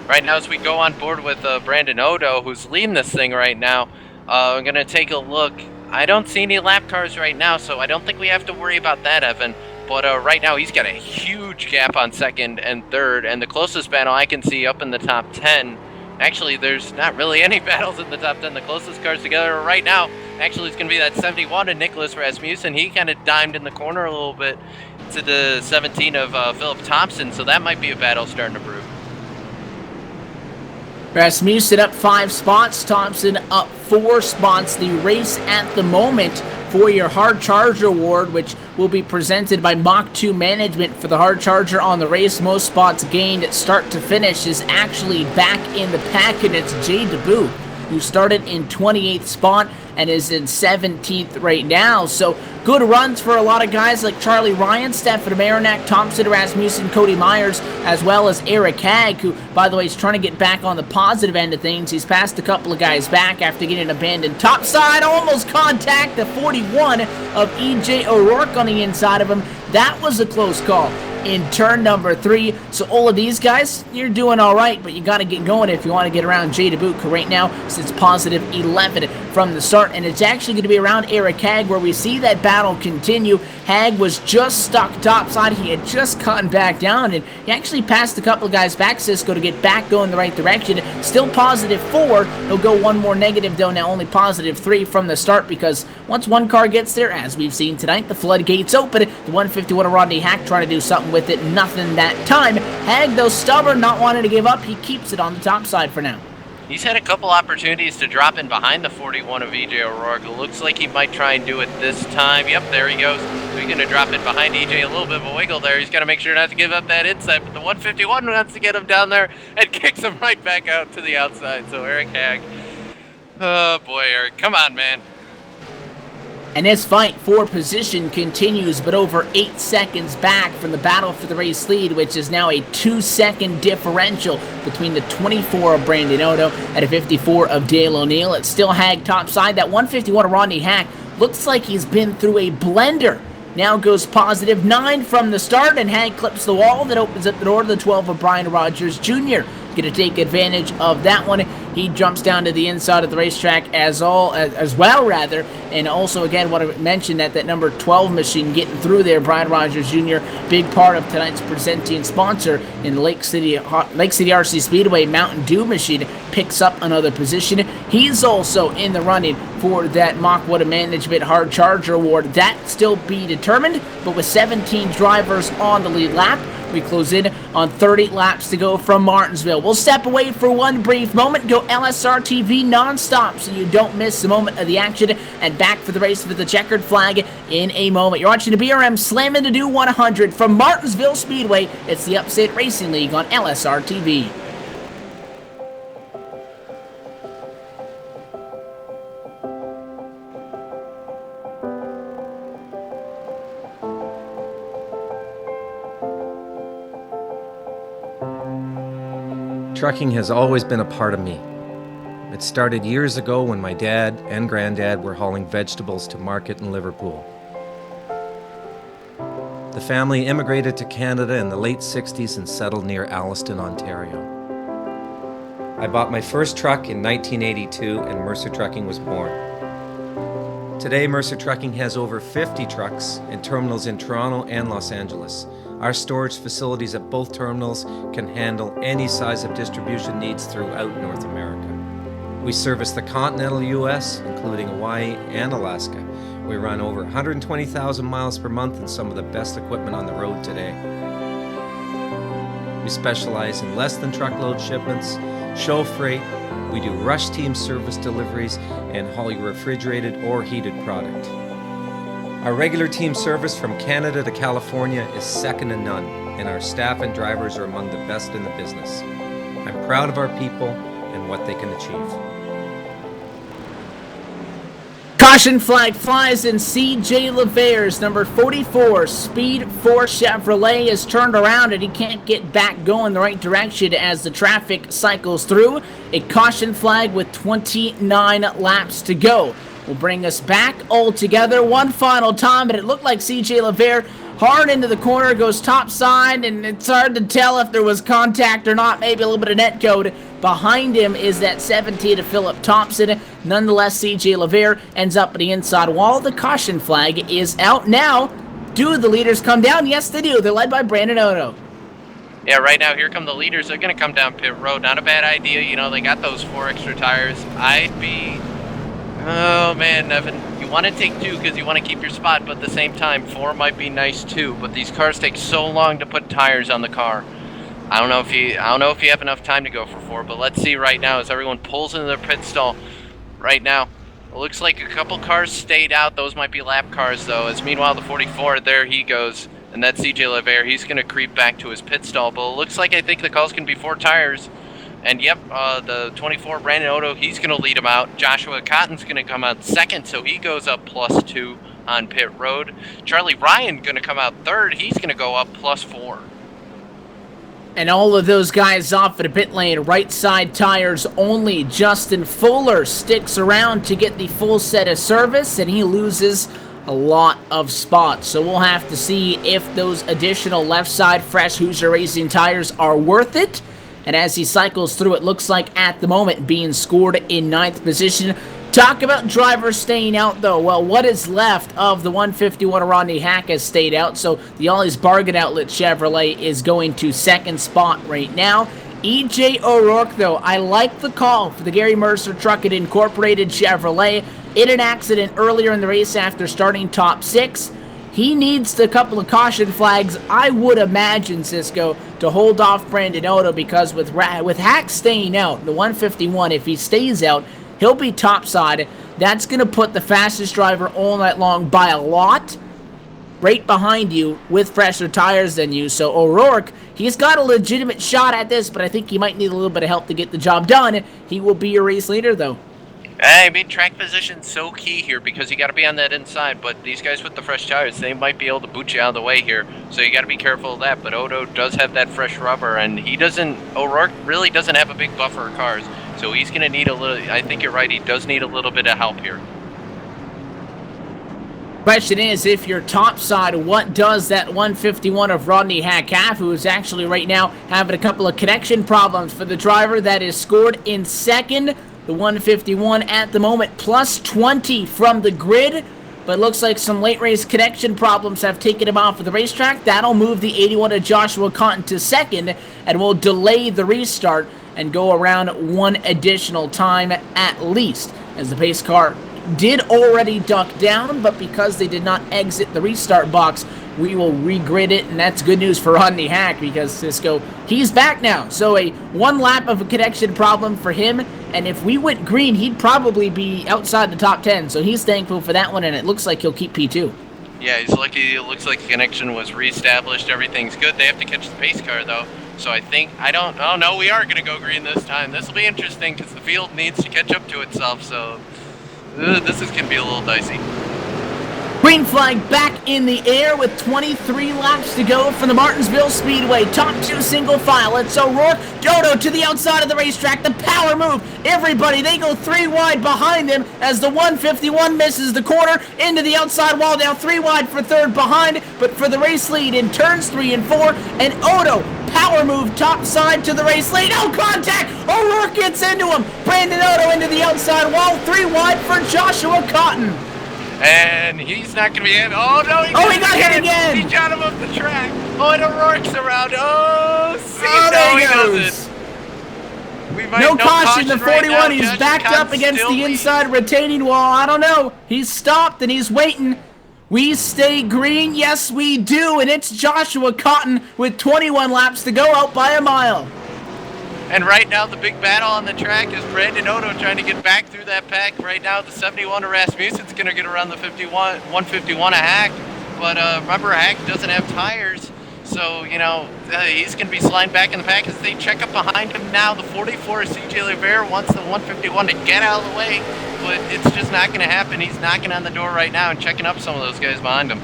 Right now, as we go on board with Brandon Otto, who's leading this thing right now, we're going to take a look. I don't see any lap cars right now, so I don't think we have to worry about that, Evan. But right now, he's got a huge gap on 2nd and 3rd, and the closest battle I can see up in the top 10. Actually, there's not really any battles in the top 10. The closest cars together right now, actually, it's going to be that 71 of Nicholas Rasmussen. He kind of dimed in the corner a little bit to the 17 of Philip Thompson, so that might be a battle starting to brew. Rasmussen up 5 spots, Thompson up 4 spots. The race at the moment for your Hard Charger Award, which will be presented by Mach 2 Management for the Hard Charger on the race. Most spots gained start to finish is actually back in the pack, and it's Jay DeBoo, who started in 28th spot and is in 17th right now. So good runs for a lot of guys like Charlie Ryan, Stefan Marinak, Thompson, Rasmussen, Cody Myers, as well as Eric Haig, who, by the way, is trying to get back on the positive end of things. He's passed a couple of guys back after getting abandoned topside, almost contact, the 41 of EJ O'Rourke on the inside of him. That was a close call. in turn number 3. So all of these guys, you're doing all right, but you got to get going if you want to get around Jay DeBoot, who right now sits positive 11 from the start, and it's actually going to be around Eric Hag where we see that battle continue. Hag was just stuck topside. He had just gotten back down, and he actually passed a couple of guys back, Cisco, to get back going the right direction. Still positive 4. He'll go one more negative, though, now only positive 3 from the start, because once one car gets there, as we've seen tonight, the floodgates open. The 151 of Rodney Hack trying to do something with it. Nothing that time. Hag, though stubborn, not wanting to give up, he keeps it on the top side for now. He's had a couple opportunities to drop in behind the 41 of EJ O'Rourke. It looks like he might try and do it this time. Yep, there he goes. So he's going to drop in behind EJ, a little bit of a wiggle there. He's got to make sure not to give up that inside, but the 151 wants to get him down there and kicks him right back out to the outside. So Eric Hag, oh boy, Eric, come on, man. And this fight for position continues, but over 8 seconds back from the battle for the race lead, which is now a 2-second differential between the 24 of Brandon Otto and a 54 of Dale O'Neill. It's still Hag topside. That 151 of Rodney Hack looks like he's been through a blender. Now goes positive 9 from the start, and Hag clips the wall that opens up the door to the 12 of Brian Rogers Jr. Going to take advantage of that one. He jumps down to the inside of the racetrack as well, and also again what I mentioned, that number 12 machine getting through there. Brian Rogers Jr., big part of tonight's presenting sponsor in Lake City RC Speedway. Mountain Dew machine picks up another position. He's also in the running for that Mach-Wood Management Hard Charger Award. That still be determined, but with 17 drivers on the lead lap, we close in on 30 laps to go from Martinsville. We'll step away for one brief moment, go LSRTV non-stop so you don't miss the moment of the action, and back for the race with the checkered flag in a moment. You're watching the BRM Slammin' to Do 100 from Martinsville Speedway. It's the Upstate Racing League on LSRTV. Trucking has always been a part of me. It started years ago when my dad and granddad were hauling vegetables to market in Liverpool. The family immigrated to Canada in the late 60s and settled near Alliston, Ontario. I bought my first truck in 1982 and Mercer Trucking was born. Today, Mercer Trucking has over 50 trucks and terminals in Toronto and Los Angeles. Our storage facilities at both terminals can handle any size of distribution needs throughout North America. We service the continental U.S., including Hawaii and Alaska. We run over 120,000 miles per month and some of the best equipment on the road today. We specialize in less than truckload shipments, show freight, we do rush team service deliveries, and haul your refrigerated or heated product. Our regular team service from Canada to California is second to none, and our staff and drivers are among the best in the business. I'm proud of our people and what they can achieve. Caution flag flies, and C.J. Lavaire's number 44 Speed 4 Chevrolet is turned around, and he can't get back going the right direction as the traffic cycles through. A caution flag with 29 laps to go will bring us back all together one final time, but it looked like C.J. Lavaire hard into the corner, goes top side, and it's hard to tell if there was contact or not, maybe a little bit of net code. Behind him is that 17 of Philip Thompson. Nonetheless, C.J. Lavaire ends up at the inside wall. The caution flag is out now. Do the leaders come down? Yes, they do. They're led by Brandon Otto. Yeah, right now, here come the leaders. They're going to come down pit road. Not a bad idea. You know, they got those 4 extra tires. Oh, man, Evan, you want to take 2 because you want to keep your spot, but at the same time, 4 might be nice too. But these cars take so long to put tires on the car. I don't know if you have enough time to go for 4, but let's see right now as everyone pulls into their pit stall. Right now, it looks like a couple cars stayed out. Those might be lap cars, though. As meanwhile, the 44, there he goes, and that's C.J. Lavaire. He's going to creep back to his pit stall, but it looks like I think the call's going to be 4 tires. And yep, the 24, Brandon Otto, he's going to lead him out. Joshua Cotton's going to come out second, so he goes up +2 on pit road. Charlie Ryan going to come out third. He's going to go up +4. And all of those guys off at a pit lane, right side tires only. Justin Fuller sticks around to get the full set of service, and he loses a lot of spots. So we'll have to see if those additional left side fresh Hoosier Racing tires are worth it. And as he cycles through, it looks like at the moment being scored in 9th position. Talk about drivers staying out, though. Well, what is left of the 151 Rodney Hack has stayed out, so the Ollie's Bargain Outlet Chevrolet is going to 2nd spot right now. E.J. O'Rourke, though, I like the call for the Gary Mercer Truck at Incorporated Chevrolet. In an accident earlier in the race after starting top 6. He needs a couple of caution flags, I would imagine, Cisco, to hold off Brandon Otto, because with Hack staying out, the 151, if he stays out, he'll be topside. That's going to put the fastest driver all night long by a lot right behind you with fresher tires than you. So O'Rourke, he's got a legitimate shot at this, but I think he might need a little bit of help to get the job done. He will be your race leader, though. I mean, track position's so key here because you got to be on that inside, but these guys with the fresh tires, they might be able to boot you out of the way here, so you got to be careful of that. But Odo does have that fresh rubber, and O'Rourke really doesn't have a big buffer of cars, so he's going to need a little, I think you're right, he does need a little bit of help here. Question is, if you're topside, what does that 151 of Rodney Hack have, who is actually right now having a couple of connection problems for the driver that is scored in 2nd. The 151 at the moment, plus 20 from the grid, but looks like some late race connection problems have taken him off of the racetrack. That'll move the 81 of Joshua Cotton to 2nd, and will delay the restart and go around one additional time at least, as the pace car did already duck down, but because they did not exit the restart box, we will regrid it, and that's good news for Rodney Hack, because Cisco, he's back now. So a 1 lap of a connection problem for him, and if we went green, he'd probably be outside the top 10, so he's thankful for that one, and it looks like he'll keep P2. Yeah, he's lucky. It looks like the connection was reestablished. Everything's good. They have to catch the pace car, though. So I think, oh no, we are going to go green this time. This will be interesting because the field needs to catch up to itself, so this is going to be a little dicey. Green flag back in the air with 23 laps to go from the Martinsville Speedway. Top 2 single file. It's O'Rourke, Dodo to the outside of the racetrack. The power move. Everybody, they go 3 wide behind them as the 151 misses the corner into the outside wall. Now 3 wide for 3rd behind, but for the race lead in turns 3 and 4. And Odo, power move top side to the race lead. No contact. O'Rourke gets into him. Brandon Odo into the outside wall. 3 wide for Joshua Cotton. And he's not going to be in. Oh, no, he got hit again. He shot him off the track. Oh, and O'Rourke's around. Oh, see, there he goes. doesn't. No caution, the 41. Right now. He's Josh backed Cotton up against still the inside retaining wall. I don't know. He's stopped and he's waiting. We stay green. Yes, we do. And it's Joshua Cotton with 21 laps to go, out by a mile. And right now, the big battle on the track is Brandon Odo trying to get back through that pack. Right now, the 71 of Rasmussen's going to get around the 151 of Hack. But remember, Hack doesn't have tires. So, you know, he's going to be sliding back in the pack as they check up behind him now. The 44 of CJ Levere wants the 151 to get out of the way. But it's just not going to happen. He's knocking on the door right now and checking up some of those guys behind him.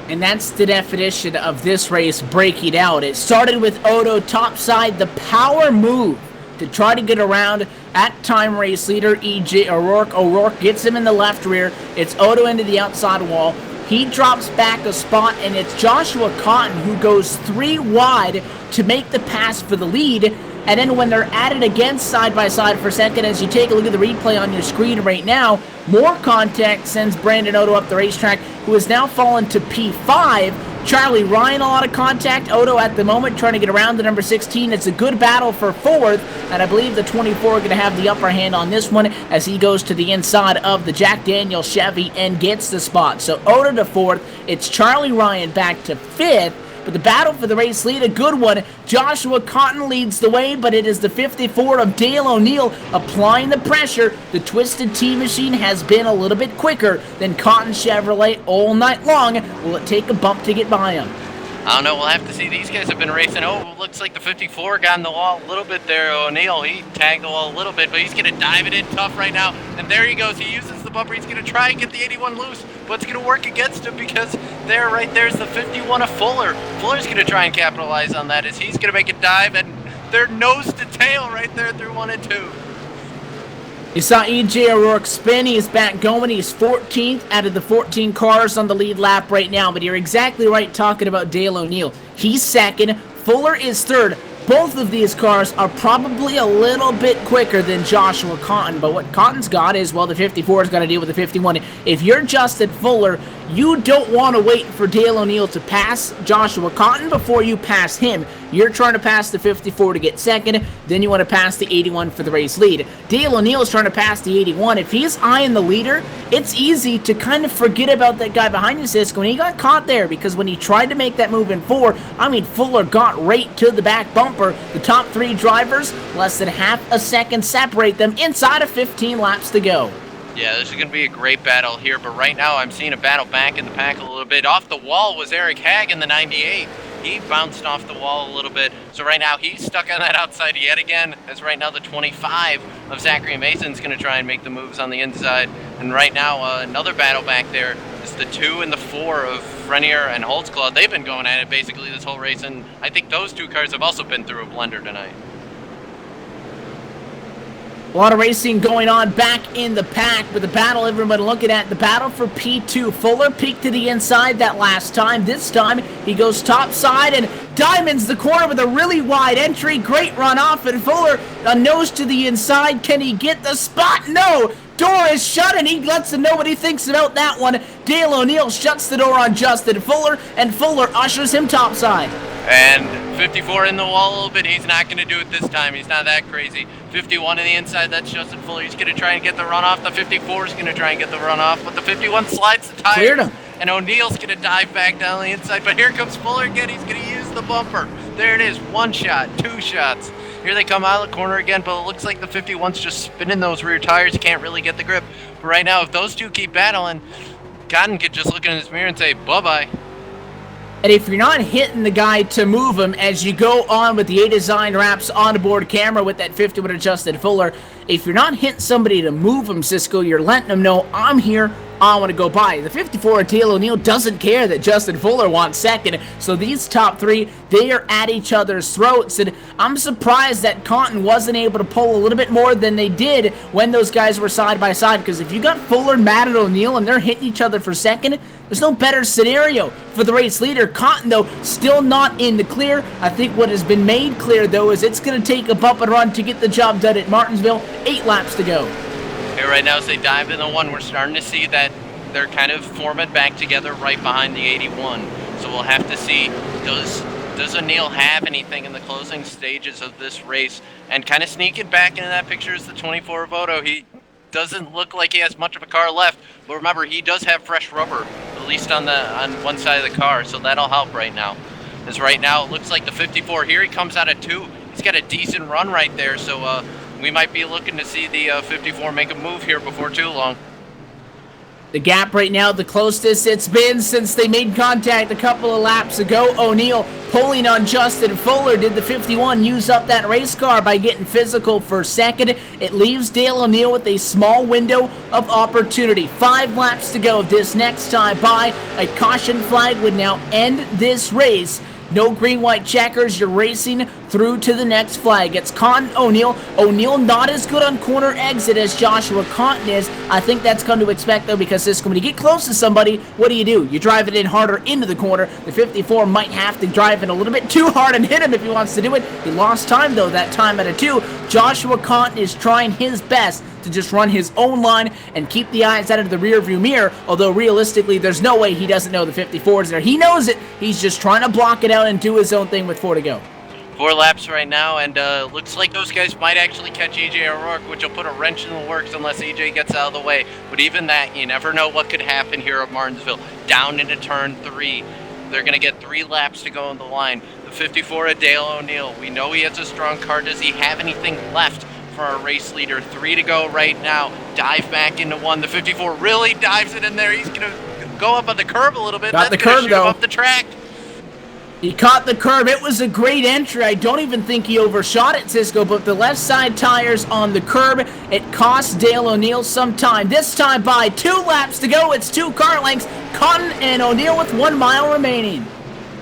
And that's the definition of this race breaking out. It started with Odo topside, the power move to try to get around at-time race leader E.J. O'Rourke. O'Rourke gets him in the left rear. It's Odo into the outside wall. He drops back a spot, and it's Joshua Cotton who goes 3 wide to make the pass for the lead. And then when they're at it again side by side for a second, as you take a look at the replay on your screen right now, more contact sends Brandon Odo up the racetrack, who has now fallen to P5. Charlie Ryan, a lot of contact. Odo at the moment trying to get around the number 16. It's a good battle for 4th, and I believe the 24 are going to have the upper hand on this one as he goes to the inside of the Jack Daniel Chevy and gets the spot. So Odo to 4th. It's Charlie Ryan back to 5th. But the battle for the race lead, a good one. Joshua Cotton leads the way, but it is the 54 of Dale O'Neill applying the pressure. The Twisted Tea Machine has been a little bit quicker than Cotton Chevrolet all night long. Will it take a bump to get by him? I don't know. We'll have to see. These guys have been racing. Oh, looks like the 54 got in the wall a little bit there. O'Neill, he tagged the wall a little bit, but he's going to dive it in tough right now. And there he goes. He uses the bumper. He's going to try and get the 81 loose, but it's going to work against him because right there's the 51 of Fuller. Fuller's going to try and capitalize on that as he's going to make a dive, and they're nose to tail right there through 1 and 2. You saw EJ O'Rourke spin. He's back going. He's 14th out of the 14 cars on the lead lap right now. But you're exactly right talking about Dale O'Neill. He's second. Fuller is third. Both of these cars are probably a little bit quicker than Joshua Cotton, but what Cotton's got is, well, the 54's got to deal with the 51. If you're Justin Fuller, you don't want to wait for Dale O'Neill to pass Joshua Cotton before you pass him. You're trying to pass the 54 to get second, then you want to pass the 81 for the race lead. Dale O'Neill's trying to pass the 81. If he's eyeing the leader, it's easy to kind of forget about that guy behind you, Cisco, and he got caught there because when he tried to make that move in 4, Fuller got right to the back bumper. The top 3 drivers, less than half a second separate them inside of 15 laps to go. Yeah, this is going to be a great battle here, but right now I'm seeing a battle back in the pack a little bit. Off the wall was Eric Hag in the 98. He bounced off the wall a little bit, so right now he's stuck on that outside yet again, as right now the 25 of Zachary Mason's going to try and make the moves on the inside. And right now, another battle back there is the 2 and the 4 of Frenier and Holtzclaw. They've been going at it basically this whole race, and I think those 2 cars have also been through a blender tonight. A lot of racing going on back in the pack, but the battle everybody looking at, the battle for P2. Fuller peeked to the inside that last time. This time, he goes top side and diamonds the corner with a really wide entry. Great run off, and Fuller a nose to the inside. Can he get the spot? No! Door is shut, and he lets them know what he thinks about that one. Dale O'Neill shuts the door on Justin Fuller, and Fuller ushers him topside. And 54 in the wall a little bit. He's not going to do it this time. He's not that crazy. 51 on the inside. That's Justin Fuller. He's going to try and get the run off. The 54 is going to try and get the run off. But the 51 slides the tire. Cleared him. And O'Neill's going to dive back down the inside. But here comes Fuller again. He's going to use the bumper. There it is. 1 shot. 2 shots. Here they come out of the corner again. But it looks like the 51's just spinning those rear tires. He can't really get the grip. But right now, if those 2 keep battling, Cotton could just look in his mirror and say, bye-bye. And if you're not hitting the guy to move him as you go on with the A-Design wraps on-board camera with that 51 adjusted Fuller, if you're not hitting somebody to move him, Cisco, you're letting them know, I'm here, I want to go by. The 54 Dale O'Neill doesn't care that Justin Fuller wants second, so these top 3, they are at each other's throats, and I'm surprised that Cotton wasn't able to pull a little bit more than they did when those guys were side by side, because if you got Fuller mad at O'Neill and they're hitting each other for second, there's no better scenario for the race leader. Cotton, though, still not in the clear. I think what has been made clear, though, is it's going to take a bump and run to get the job done at Martinsville. 8 laps to go. Here right now, as they dive in the 1, we're starting to see that they're kind of forming back together right behind the 81. So we'll have to see, does O'Neill have anything in the closing stages of this race? And kind of sneaking back into that picture is the 24 Voto. He doesn't look like he has much of a car left, but remember, he does have fresh rubber, at least on one side of the car, so that'll help right now. As right now, it looks like the 54 here, he comes out of 2. He's got a decent run right there, so we might be looking to see the 54 make a move here before too long. The gap right now, the closest it's been since they made contact a couple of laps ago. O'Neill pulling on Justin Fuller. Did the 51 use up that race car by getting physical for second? It leaves Dale O'Neill with a small window of opportunity. 5 laps to go. This next time by, a caution flag would now end this race. No green-white checkers. You're racing through to the next flag. It's Cotton O'Neill. O'Neill not as good on corner exit as Joshua Cotton is. I think that's going to expect, though, because when you get close to somebody, what do? You drive it in harder into the corner. The 54 might have to drive it a little bit too hard and hit him if he wants to do it. He lost time, though, that time at a 2. Joshua Cotton is trying his best to just run his own line and keep the eyes out of the rearview mirror, although realistically there's no way he doesn't know the 54 is there. He knows it. He's just trying to block it out and do his own thing with 4 to go. 4 laps right now, and looks like those guys might actually catch EJ O'Rourke, which will put a wrench in the works unless EJ gets out of the way. But even that, you never know what could happen here at Martinsville. Down into turn 3. They're going to get 3 laps to go on the line. The 54 of Dale O'Neill. We know he has a strong car. Does he have anything left for our race leader? 3 to go right now. Dive back into 1. The 54 really dives it in there. He's going to go up on the curb a little bit. Got That's the curb, shoot though. him up the track. He caught the curb. It was a great entry. I don't even think he overshot it, Cisco, but the left side tires on the curb, it cost Dale O'Neill some time. This time by 2 laps to go. It's 2 car lengths. Cotton and O'Neill with 1 mile remaining.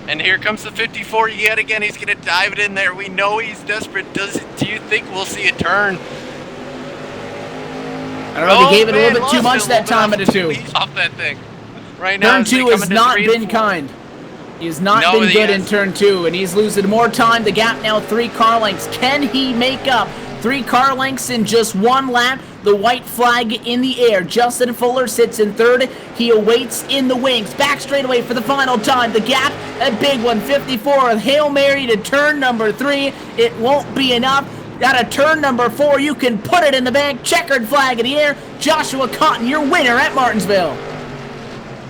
And here comes the 54 yet again. He's going to dive it in there. We know he's desperate. Do you think we'll see a turn? I don't know if he gave it a man, little bit too much lost that time at a two. He's off that thing. Right now, Turn as they 2 come has into not 3 and been 4. kind. He has not No, been he good in has. turn 2, and he's losing more time. The gap now 3 car lengths. Can he make up 3 car lengths in just 1 lap? The white flag in the air. Justin Fuller sits in 3rd. He awaits in the wings. Back straightaway for the final time. The gap, a big one. 54. Hail Mary to turn number 3. It won't be enough. Got a turn number 4. You can put it in the bank. Checkered flag in the air. Joshua Cotton, your winner at Martinsville.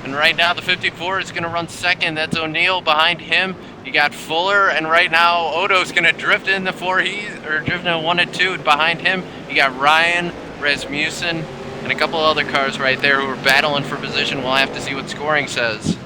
And right now, the 54 is going to run second. That's O'Neill behind him. You got Fuller, and right now, Odo's going to drift in the 4. Drifting in 1 and 2 behind him. You got Ryan, Rasmussen, and a couple other cars right there who are battling for position. We'll have to see what scoring says.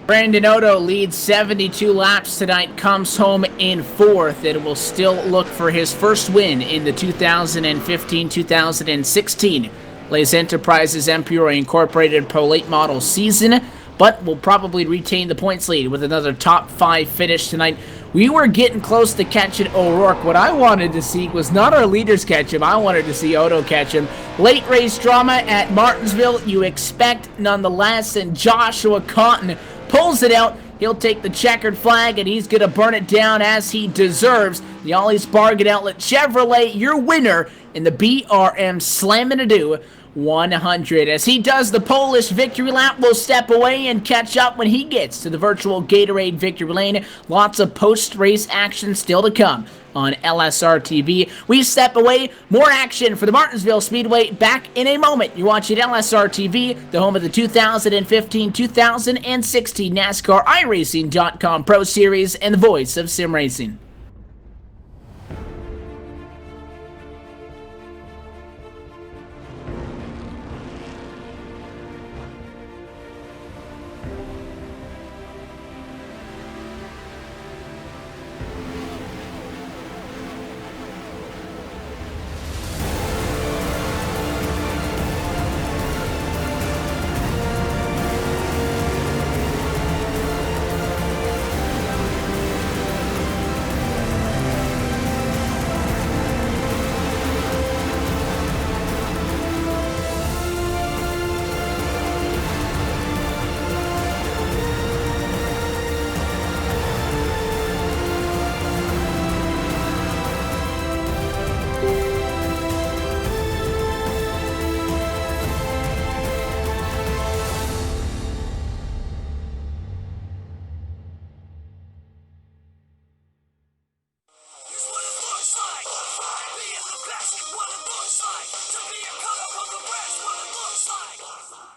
Brandon Odo leads 72 laps tonight, comes home in 4th, and will still look for his first win in the 2015-2016 Les Enterprises Emporia Incorporated Pro Late Model season, but will probably retain the points lead with another top 5 finish tonight. We were getting close to catching O'Rourke. What I wanted to see was not our leaders catch him. I wanted to see Odo catch him. Late race drama at Martinsville, you expect nonetheless, and Joshua Cotton pulls it out. He'll take the checkered flag, and he's going to burn it down as he deserves. The Ollie's Bargain Outlet Chevrolet, your winner in the BRM Slam-and-a-Do 100. As he does the Polish victory lap, we'll step away and catch up when he gets to the virtual Gatorade victory lane. Lots of post-race action still to come on LSRTV. We step away. More action for the Martinsville Speedway back in a moment. You're watching LSRTV, the home of the 2015-2016 NASCAR iRacing.com Pro Series and the voice of sim racing.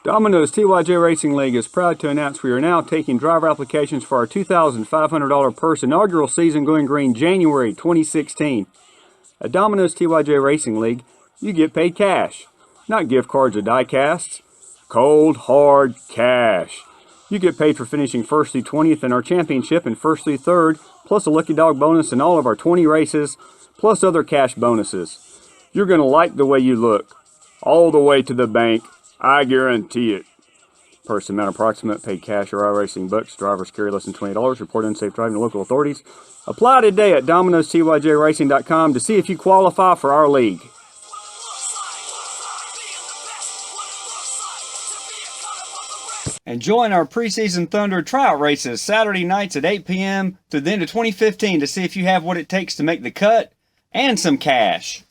Domino's TYJ Racing League is proud to announce we are now taking driver applications for our $2,500 purse inaugural season going green January 2016. At Domino's TYJ Racing League, you get paid cash, not gift cards or die casts. Cold, hard cash. You get paid for finishing 1st through 20th in our championship and 1st through 3rd, plus a lucky dog bonus in all of our 20 races, plus other cash bonuses. You're going to like the way you look. All the way to the bank. I guarantee it. Purse amount approximate, paid cash or iRacing books. Drivers carry less than $20. Report unsafe driving to local authorities. Apply today at Domino'sTYJRacing.com to see if you qualify for our league. And join our preseason Thunder tryout races Saturday nights at 8 p.m. through the end of 2015 to see if you have what it takes to make the cut and some cash.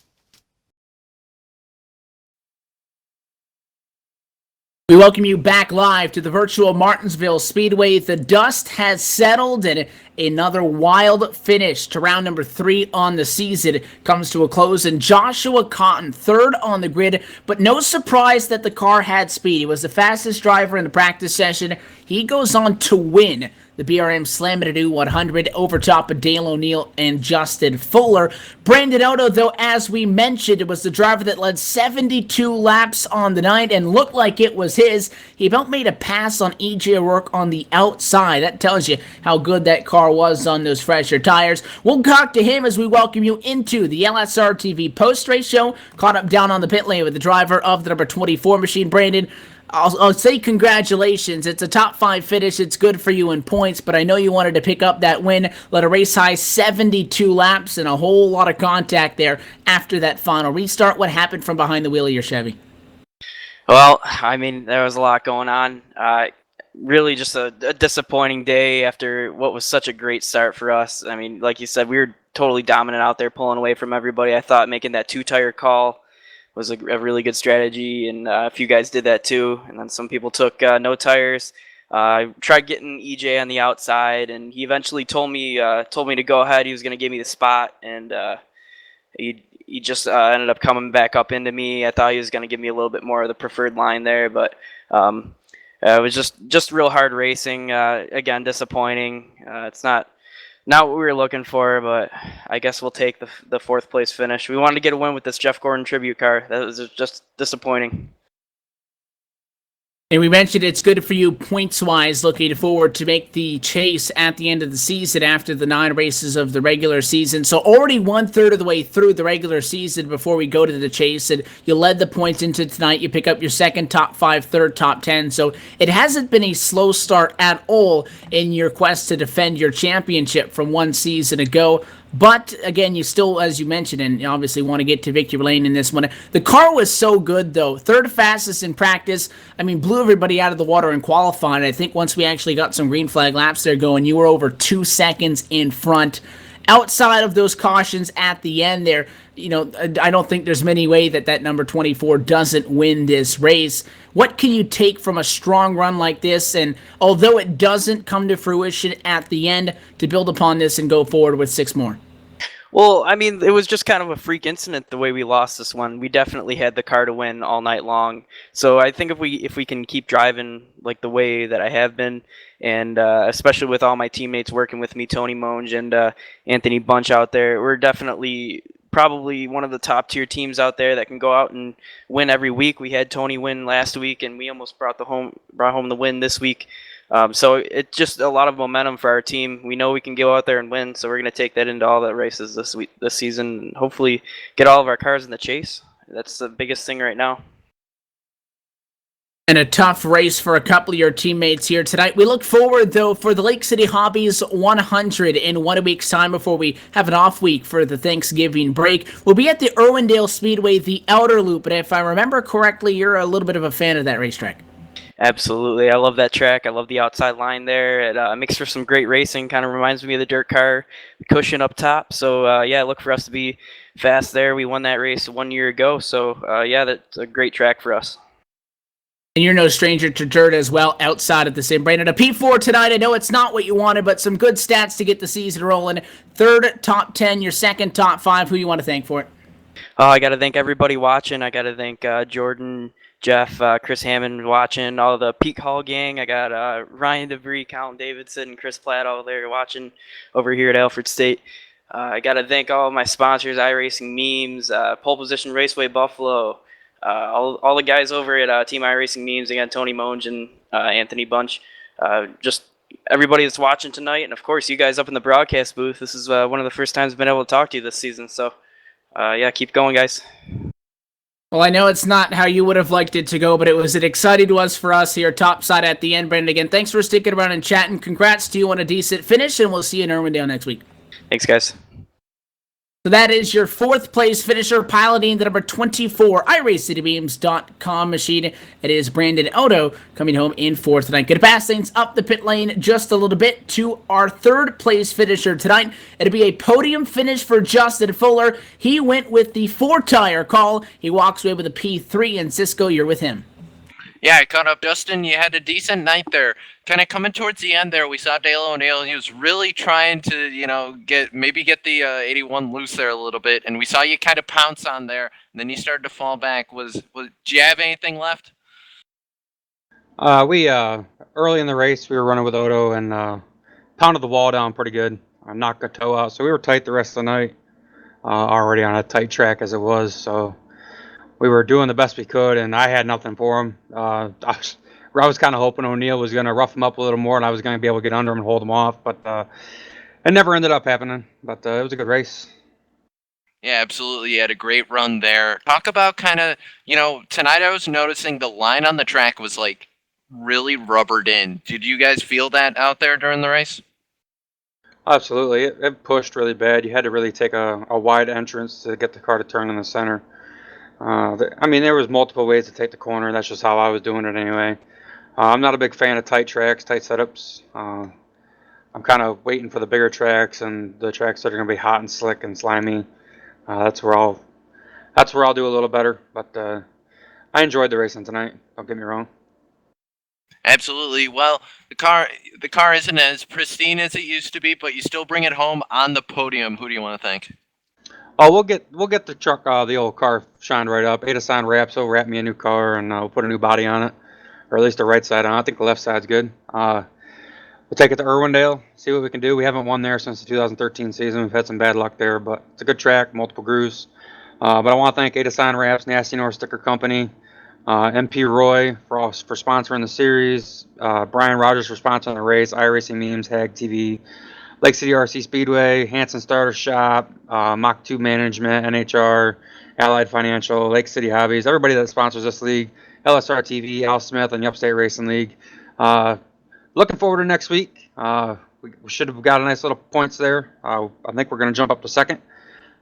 We welcome you back live to the virtual Martinsville Speedway. The dust has settled and another wild finish to round number 3 on the season comes to a close. And Joshua Cotton, 3rd on the grid, but no surprise that the car had speed. He was the fastest driver in the practice session. He goes on to win the BRM Slam-and-a-Do 100 over top of Dale O'Neill and Justin Fuller. Brandon Odo, though, as we mentioned, it was the driver that led 72 laps on the night and looked like it was his. He about made a pass on E.J. O'Rourke on the outside. That tells you how good that car was on those fresher tires. We'll talk to him as we welcome you into the LSRTV post-race show. Caught up down on the pit lane with the driver of the number 24 machine, Brandon. I'll say congratulations. It's a top 5 finish. It's good for you in points, but I know you wanted to pick up that win. Led a race high 72 laps and a whole lot of contact there after that final restart. What happened from behind the wheel of your Chevy? Well, I mean, there was a lot going on. Really just a disappointing day after what was such a great start for us. I mean, like you said, we were totally dominant out there, pulling away from everybody. I thought making that 2-tire call was a really good strategy, and a few guys did that too. And then some people took no tires. I tried getting EJ on the outside, and he eventually told me to go ahead. He was going to give me the spot, and he just ended up coming back up into me. I thought he was going to give me a little bit more of the preferred line there, but it was just real hard racing. Again, disappointing. It's not what we were looking for, but I guess we'll take the 4th place finish. We wanted to get a win with this Jeff Gordon tribute car. That was just disappointing. And we mentioned it's good for you points-wise, looking forward to make the chase at the end of the season after the 9 races of the regular season. So already 1/3 of the way through the regular season before we go to the chase, and you led the points into tonight. You pick up your 2nd top 5, 3rd top 10. So it hasn't been a slow start at all in your quest to defend your championship from one season ago. But again, you still, as you mentioned, and you obviously want to get to victory lane in this one. The car was so good, though. 3rd fastest in practice. I mean, blew everybody out of the water in qualifying. I think once we actually got some green flag laps there going, you were over 2 seconds in front. Outside of those cautions at the end there, I don't think there's many way that number 24 doesn't win this race. What can you take from a strong run like this, and although it doesn't come to fruition at the end, to build upon this and go forward with 6 more? Well, I mean, it was just kind of a freak incident the way we lost this one. We definitely had the car to win all night long. So I think if we can keep driving like the way that I have been, and especially with all my teammates working with me, Tony Monge and Anthony Bunch out there, we're definitely probably one of the top tier teams out there that can go out and win every week. We had Tony win last week, and we almost brought home the win this week. So it's just a lot of momentum for our team. We know we can go out there and win, so we're going to take that into all the races this season, and hopefully get all of our cars in the chase. That's the biggest thing right now. And a tough race for a couple of your teammates here tonight. We look forward, though, for the Lake City Hobbies 100 in 1 week's time before we have an off week for the Thanksgiving break. We'll be at the Irwindale Speedway, the Outer Loop, and if I remember correctly, you're a little bit of a fan of that racetrack. Absolutely. I love that track. I love the outside line there. It makes for some great racing. Kind of reminds me of the dirt car, the cushion up top. So, look for us to be fast there. We won that race 1 year ago. So, that's a great track for us. And you're no stranger to dirt as well outside of the same brand. And a P4 tonight, I know it's not what you wanted, but some good stats to get the season rolling. 3rd top 10, your 2nd top 5. Who you want to thank for it? I got to thank everybody watching. I got to thank Jordan, Jeff, Chris Hammond watching, all the Peak Hall gang. I got Ryan DeVry, Colin Davidson, and Chris Platt all there watching over here at Alfred State. I got to thank all of my sponsors, iRacing Memes, Pole Position Raceway Buffalo, all the guys over at Team iRacing Memes. Again, Tony Monge and Anthony Bunch. Just everybody that's watching tonight, and of course you guys up in the broadcast booth. This is one of the first times I've been able to talk to you this season. So, keep going, guys. Well, I know it's not how you would have liked it to go, but it was exciting to us for us here topside at the end. Brandon, again, thanks for sticking around and chatting. Congrats to you on a decent finish, and we'll see you in Irwindale next week. Thanks, guys. So that is your 4th place finisher piloting the number 24 iRaceCityBeams.com machine. It is Brandon Odo coming home in 4th tonight. Going to pass things up the pit lane just a little bit to our 3rd place finisher tonight. It'll be a podium finish for Justin Fuller. He went with the 4-tire call. He walks away with a P3, and Cisco, you're with him. Yeah, I caught up. Justin, you had a decent night there. Kind of coming towards the end there, we saw Dale O'Neill. He was really trying to, get the 81 loose there a little bit, and we saw you kind of pounce on there, and then you started to fall back. Do you have anything left? We early in the race, we were running with Odo and pounded the wall down pretty good. I knocked a toe out, so we were tight the rest of the night. Already on a tight track as it was, so we were doing the best we could, and I had nothing for him. I was kind of hoping O'Neill was going to rough him up a little more, and I was going to be able to get under him and hold him off, but it never ended up happening. But it was a good race. Yeah, absolutely. You had a great run there. Talk about kind of, tonight I was noticing the line on the track was like really rubbered in. Did you guys feel that out there during the race? Absolutely, it pushed really bad. You had to really take a wide entrance to get the car to turn in the center. I mean, there was multiple ways to take the corner. That's just how I was doing it anyway. I'm not a big fan of tight tracks, tight setups. I'm kind of waiting for the bigger tracks and the tracks that are going to be hot and slick and slimy. That's where I'll do a little better. But I enjoyed the racing tonight. Don't get me wrong. Absolutely. Well, the car isn't as pristine as it used to be, but you still bring it home on the podium. Who do you want to thank? Oh, we'll get the truck, the old car shined right up. Adasan wraps. He'll wrap me a new car, and we'll put a new body on it, or at least the right side on. I think the left side's good. We'll take it to Irwindale, see what we can do. We haven't won there since the 2013 season. We've had some bad luck there, but it's a good track, multiple grooves. But I want to thank Adasan Wraps, Nasty North Sticker Company, MP Roy for sponsoring the series, Brian Rogers for sponsoring the race, iRacing Memes, Hag TV, Lake City RC Speedway, Hanson Starter Shop, Mach 2 Management, NHR, Allied Financial, Lake City Hobbies, everybody that sponsors this league, LSRTV, Al Smith, and the Upstate Racing League. Looking forward to next week. We should have got a nice little points there. I think we're going to jump up to second,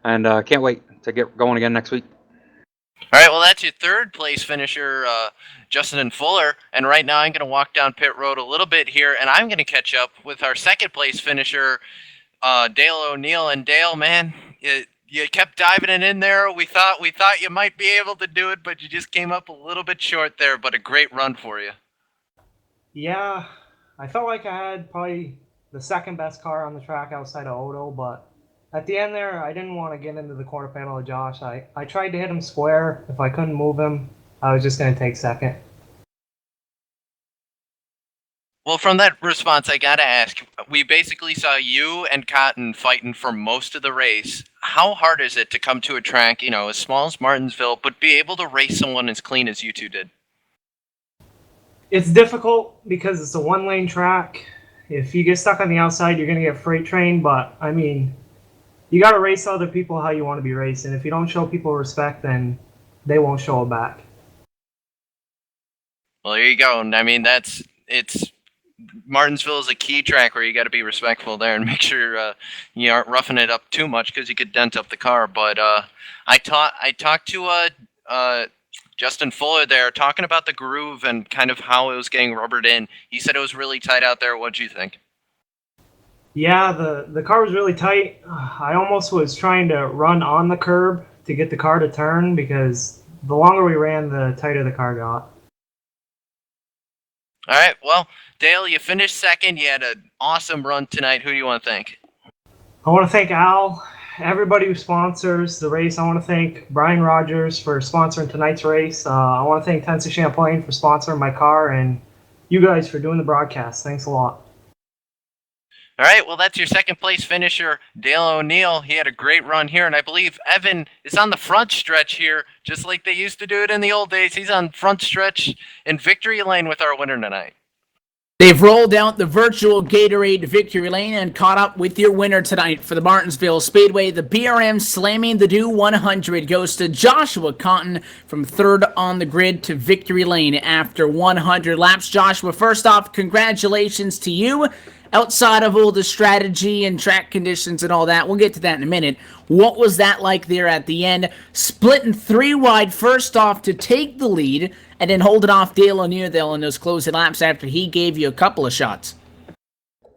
and can't wait to get going again next week. All right, well, that's your third place finisher, Justin Fuller. And right now I'm going to walk down pit road a little bit here, and I'm going to catch up with our second place finisher, Dale O'Neill. And Dale, man, you kept diving it in there. We thought you might be able to do it, but you just came up a little bit short there, but a great run for you. Yeah, I felt like I had probably the second best car on the track outside of Odo, but at the end there, I didn't want to get into the quarter panel of Josh. I tried to hit him square. If I couldn't move him, I was just going to take second. Well, from that response, I got to ask, we basically saw you and Cotton fighting for most of the race. How hard is it to come to a track, as small as Martinsville, but be able to race someone as clean as you two did? It's difficult because it's a one-lane track. If you get stuck on the outside, you're going to get freight trained, but, I mean, you got to race other people how you want to be raced, and if you don't show people respect, then they won't show it back. Well, there you go. I mean, Martinsville is a key track where you got to be respectful there and make sure you aren't roughing it up too much because you could dent up the car. But I talked to Justin Fuller there, talking about the groove and kind of how it was getting rubbered in. He said it was really tight out there. What'd you think? Yeah, the car was really tight. I almost was trying to run on the curb to get the car to turn because the longer we ran, the tighter the car got. All right, well, Dale, you finished second. You had an awesome run tonight. Who do you want to thank? I want to thank Al, everybody who sponsors the race. I want to thank Brian Rogers for sponsoring tonight's race. I want to thank Tensa Champlain for sponsoring my car, and you guys for doing the broadcast. Thanks a lot. All right, well, that's your second place finisher, Dale O'Neill. He had a great run here, and I believe Evan is on the front stretch here, just like they used to do it in the old days. He's on front stretch in victory lane with our winner tonight. They've rolled out the virtual Gatorade victory lane and caught up with your winner tonight for the Martinsville Speedway. The BRM Slamming the Do 100 goes to Joshua Cotton from third on the grid to victory lane after 100 laps. Joshua, first off, congratulations to you. Outside of all the strategy and track conditions and all that, we'll get to that in a minute. What was that like there at the end? Splitting three wide first off to take the lead and then holding off Dale O'Neill in those closing laps after he gave you a couple of shots.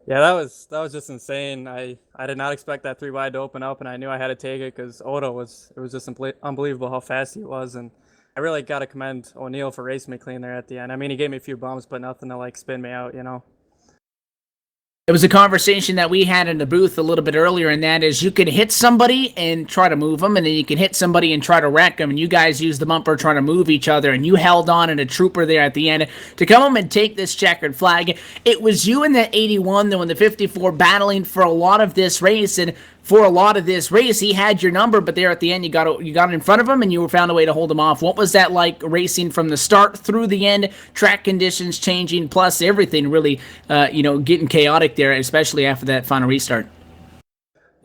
Yeah, that was just insane. I did not expect that three wide to open up, and I knew I had to take it because Odo was just unbelievable how fast he was, and I really got to commend O'Neill for racing me clean there at the end. I mean, he gave me a few bumps, but nothing to spin me out, It was a conversation that we had in the booth a little bit earlier, and that is you can hit somebody and try to move them, and then you can hit somebody and try to wreck them, and you guys used the bumper trying to move each other, and you held on and a trooper there at the end to come home and take this checkered flag. It was you in the 81, though, in the 54 battling for a lot of this race, and for a lot of this race, he had your number, but there at the end, you got in front of him, and you found a way to hold him off. What was that like racing from the start through the end, track conditions changing, plus everything really, getting chaotic there, especially after that final restart?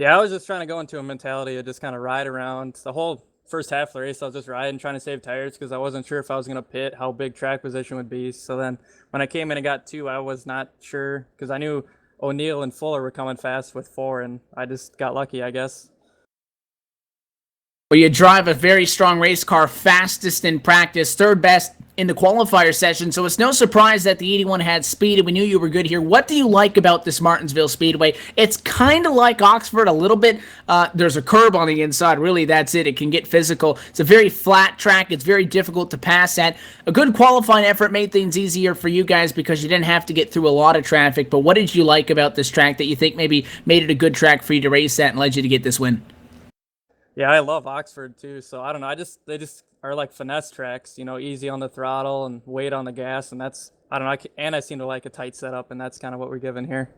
Yeah, I was just trying to go into a mentality of just kind of ride around. The whole first half of the race, I was just riding, trying to save tires because I wasn't sure if I was going to pit, how big track position would be. So then when I came in and got 2, I was not sure because I knew O'Neill and Fuller were coming fast with 4, and I just got lucky, I guess. Well, you drive a very strong race car, fastest in practice, third best in the qualifier session, so it's no surprise that the 81 had speed, and we knew you were good here. What do you like about this Martinsville Speedway? It's kind of like Oxford a little bit. There's a curb on the inside. Really, that's it. It can get physical. It's a very flat track. It's very difficult to pass at. A good qualifying effort made things easier for you guys because you didn't have to get through a lot of traffic, but what did you like about this track that you think maybe made it a good track for you to race at and led you to get this win? Yeah, I love Oxford too. So I don't know. They just are like finesse tracks, easy on the throttle and weight on the gas, and that's I don't know. And I seem to like a tight setup, and that's kind of what we're given here.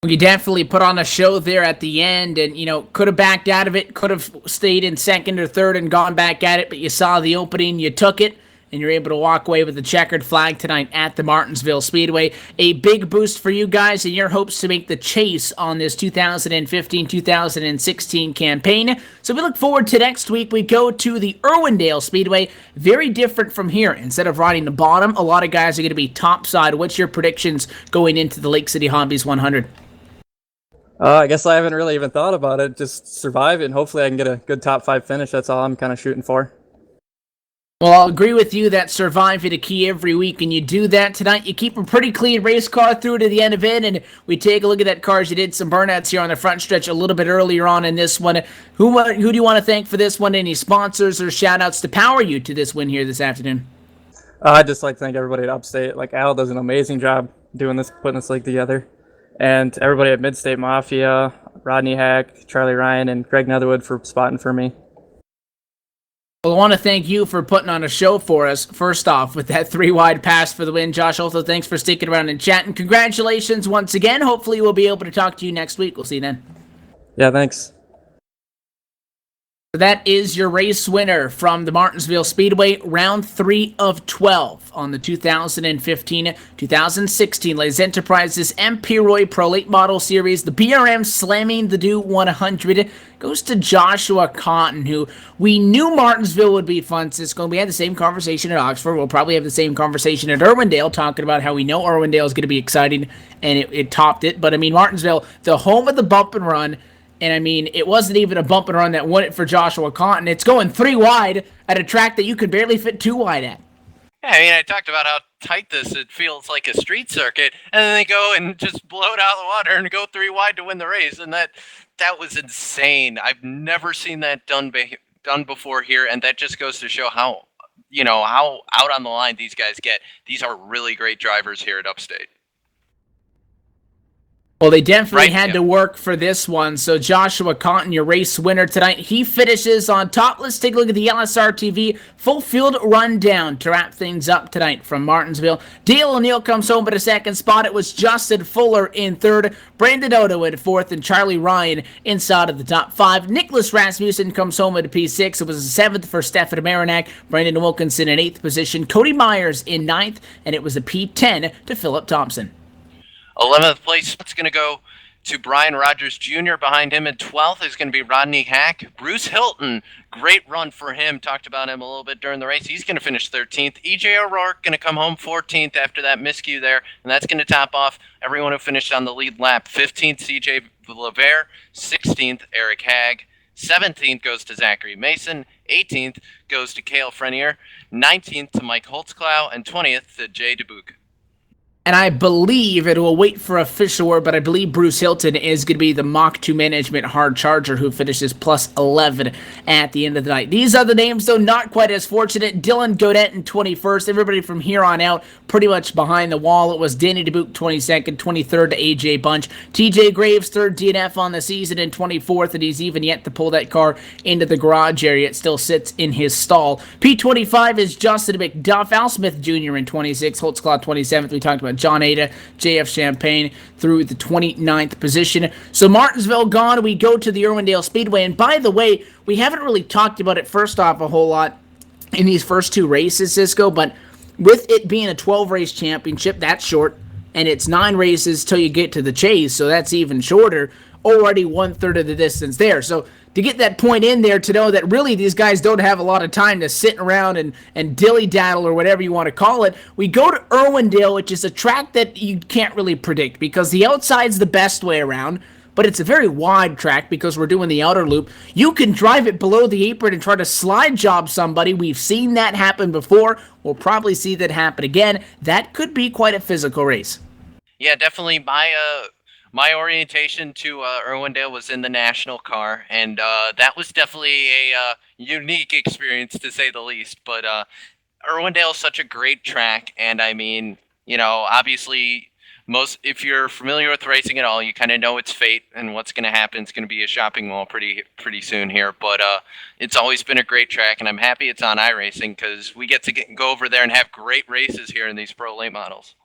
You definitely put on a show there at the end, and could have backed out of it, could have stayed in second or third and gone back at it, but you saw the opening, you took it, and you're able to walk away with the checkered flag tonight at the Martinsville Speedway. A big boost for you guys in your hopes to make the chase on this 2015-2016 campaign. So we look forward to next week. We go to the Irwindale Speedway. Very different from here. Instead of riding the bottom, a lot of guys are going to be topside. What's your predictions going into the Lake City Hobbies 100? I guess I haven't really even thought about it. Just survive it, and hopefully I can get a good top 5 finish. That's all I'm kind of shooting for. Well, I'll agree with you that survive it a key every week, and you do that tonight. You keep a pretty clean race car through to the end of it, and we take a look at that car as you did some burnouts here on the front stretch a little bit earlier on in this one. Who do you want to thank for this one? Any sponsors or shout-outs to power you to this win here this afternoon? I'd just like to thank everybody at Upstate. Like, Al does an amazing job doing this, putting this league together. And everybody at Midstate Mafia, Rodney Hack, Charlie Ryan, and Greg Netherwood for spotting for me. Well, I want to thank you for putting on a show for us, first off, with that 3-wide pass for the win. Josh, also thanks for sticking around and chatting. Congratulations once again. Hopefully we'll be able to talk to you next week. We'll see you then. Yeah, thanks. That is your race winner from the Martinsville Speedway, round 3 of 12 on the 2015-2016 Lays Enterprises MP Roy Pro Late Model Series. The BRM slamming the Do 100 goes to Joshua Cotton, who we knew Martinsville would be fun, Cisco. We had the same conversation at Oxford. We'll probably have the same conversation at Irwindale, talking about how we know Irwindale is going to be exciting, and it topped it. But, I mean, Martinsville, the home of the bump and run. And, I mean, it wasn't even a bump and run that won it for Joshua Cotton. It's going 3 wide at a track that you could barely fit 2 wide at. Yeah, I mean, I talked about how tight it feels like a street circuit, and then they go and just blow it out of the water and go 3 wide to win the race, and that was insane. I've never seen that done before here, and that just goes to show how out on the line these guys get. These are really great drivers here at Upstate. Well, they definitely had to work for this one. So Joshua Cotton, your race winner tonight. He finishes on top. Let's take a look at the LSRTV full field rundown to wrap things up tonight from Martinsville. Dale O'Neill comes home at a second spot. It was Justin Fuller in third, Brandon Odo in fourth, and Charlie Ryan inside of the top 5. Nicholas Rasmussen comes home at a P6. It was a 7th for Stefan Marinac. Brandon Wilkinson in 8th position. Cody Myers in 9th, and it was a P10 to Philip Thompson. 11th place is going to go to Brian Rogers Jr. Behind him in 12th is going to be Rodney Hack. Bruce Hilton, great run for him. Talked about him a little bit during the race. He's going to finish 13th. EJ O'Rourke going to come home 14th after that miscue there, and that's going to top off everyone who finished on the lead lap. 15th, CJ LeVere. 16th, Eric Hagg. 17th goes to Zachary Mason. 18th goes to Cale Frenier. 19th to Mike Holtzclow. And 20th to Jay DeBuc. And I believe, it will wait for official word, but I believe Bruce Hilton is going to be the Mach 2 Management hard charger who finishes plus 11 at the end of the night. These other names, though, not quite as fortunate. Dylan Godet in 21st. Everybody from here on out pretty much behind the wall. It was Danny DeBuc 22nd, 23rd to AJ Bunch. TJ Graves, 3rd DNF on the season in 24th, and he's even yet to pull that car into the garage area. It still sits in his stall. P25 is Justin McDuff. Al Smith Jr. in 26th. Holtzclaw 27th. We talked about John Ada, JF Champagne through the 29th position. So Martinsville gone. We go to the Irwindale Speedway. And by the way, we haven't really talked about it first off a whole lot in these first 2 races, Cisco, but with it being a 12-race championship, that's short, and it's 9 races till you get to the chase, so that's even shorter. already 1/3 of the distance there. So to get that point in there, to know that really these guys don't have a lot of time to sit around and dilly-daddle or whatever you want to call it, we go to Irwindale, which is a track that you can't really predict because the outside's the best way around, but it's a very wide track because we're doing the outer loop. You can drive it below the apron and try to slide job somebody. We've seen that happen before. We'll probably see that happen again. That could be quite a physical race. Yeah, definitely. My orientation to Irwindale was in the national car, and that was definitely a unique experience to say the least. But Irwindale is such a great track, and I mean, obviously, if you're familiar with racing at all, you kind of know its fate and what's going to happen. It's going to be a shopping mall pretty soon here. But it's always been a great track, and I'm happy it's on iRacing because we get to go over there and have great races here in these pro late models.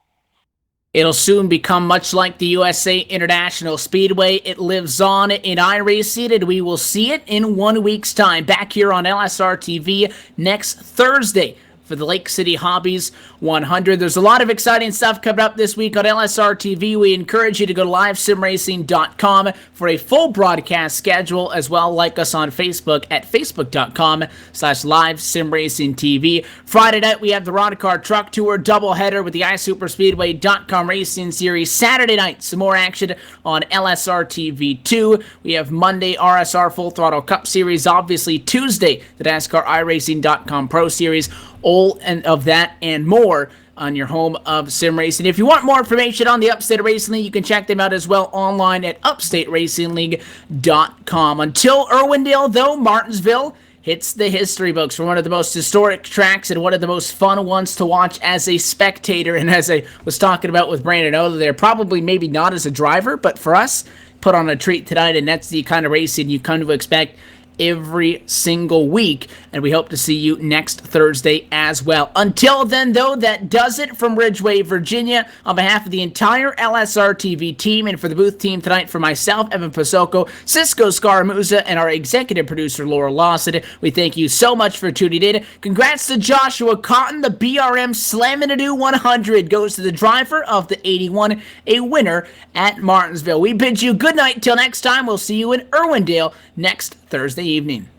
It'll soon become much like the USA International Speedway. It lives on in iRacing, and we will see it in 1 week's time back here on LSRTV next Thursday for the Lake City Hobbies 100. There's a lot of exciting stuff coming up this week on LSRTV. We encourage you to go to livesimracing.com for a full broadcast schedule, as well like us on Facebook at facebook.com/livesimracingtv. Friday night, we have the Rodcar Truck Tour doubleheader with the iSuperspeedway.com Racing Series. Saturday night, some more action on LSRTV2. We have Monday, RSR Full Throttle Cup Series. Obviously, Tuesday, the NASCAR iRacing.com Pro Series. All of that and more on your home of sim racing. If you want more information on the Upstate Racing League, you can check them out as well online at upstateracingleague.com. Until Irwindale, though, Martinsville hits the history books for one of the most historic tracks and one of the most fun ones to watch as a spectator. And as I was talking about with Brandon Oda there, probably maybe not as a driver, but for us, put on a treat tonight, and that's the kind of racing you come to expect every single week, and we hope to see you next Thursday as well. Until then, though, that does it from Ridgeway, Virginia. On behalf of the entire LSRTV team and for the booth team tonight, for myself, Evan Pasoko, Cisco Scaramuza, and our executive producer, Laura Lawson, we thank you so much for tuning in. Congrats to Joshua Cotton. The BRM Slammin' a Do 100 goes to the driver of the 81, a winner at Martinsville. We bid you good night. Till next time, we'll see you in Irwindale next Thursday evening.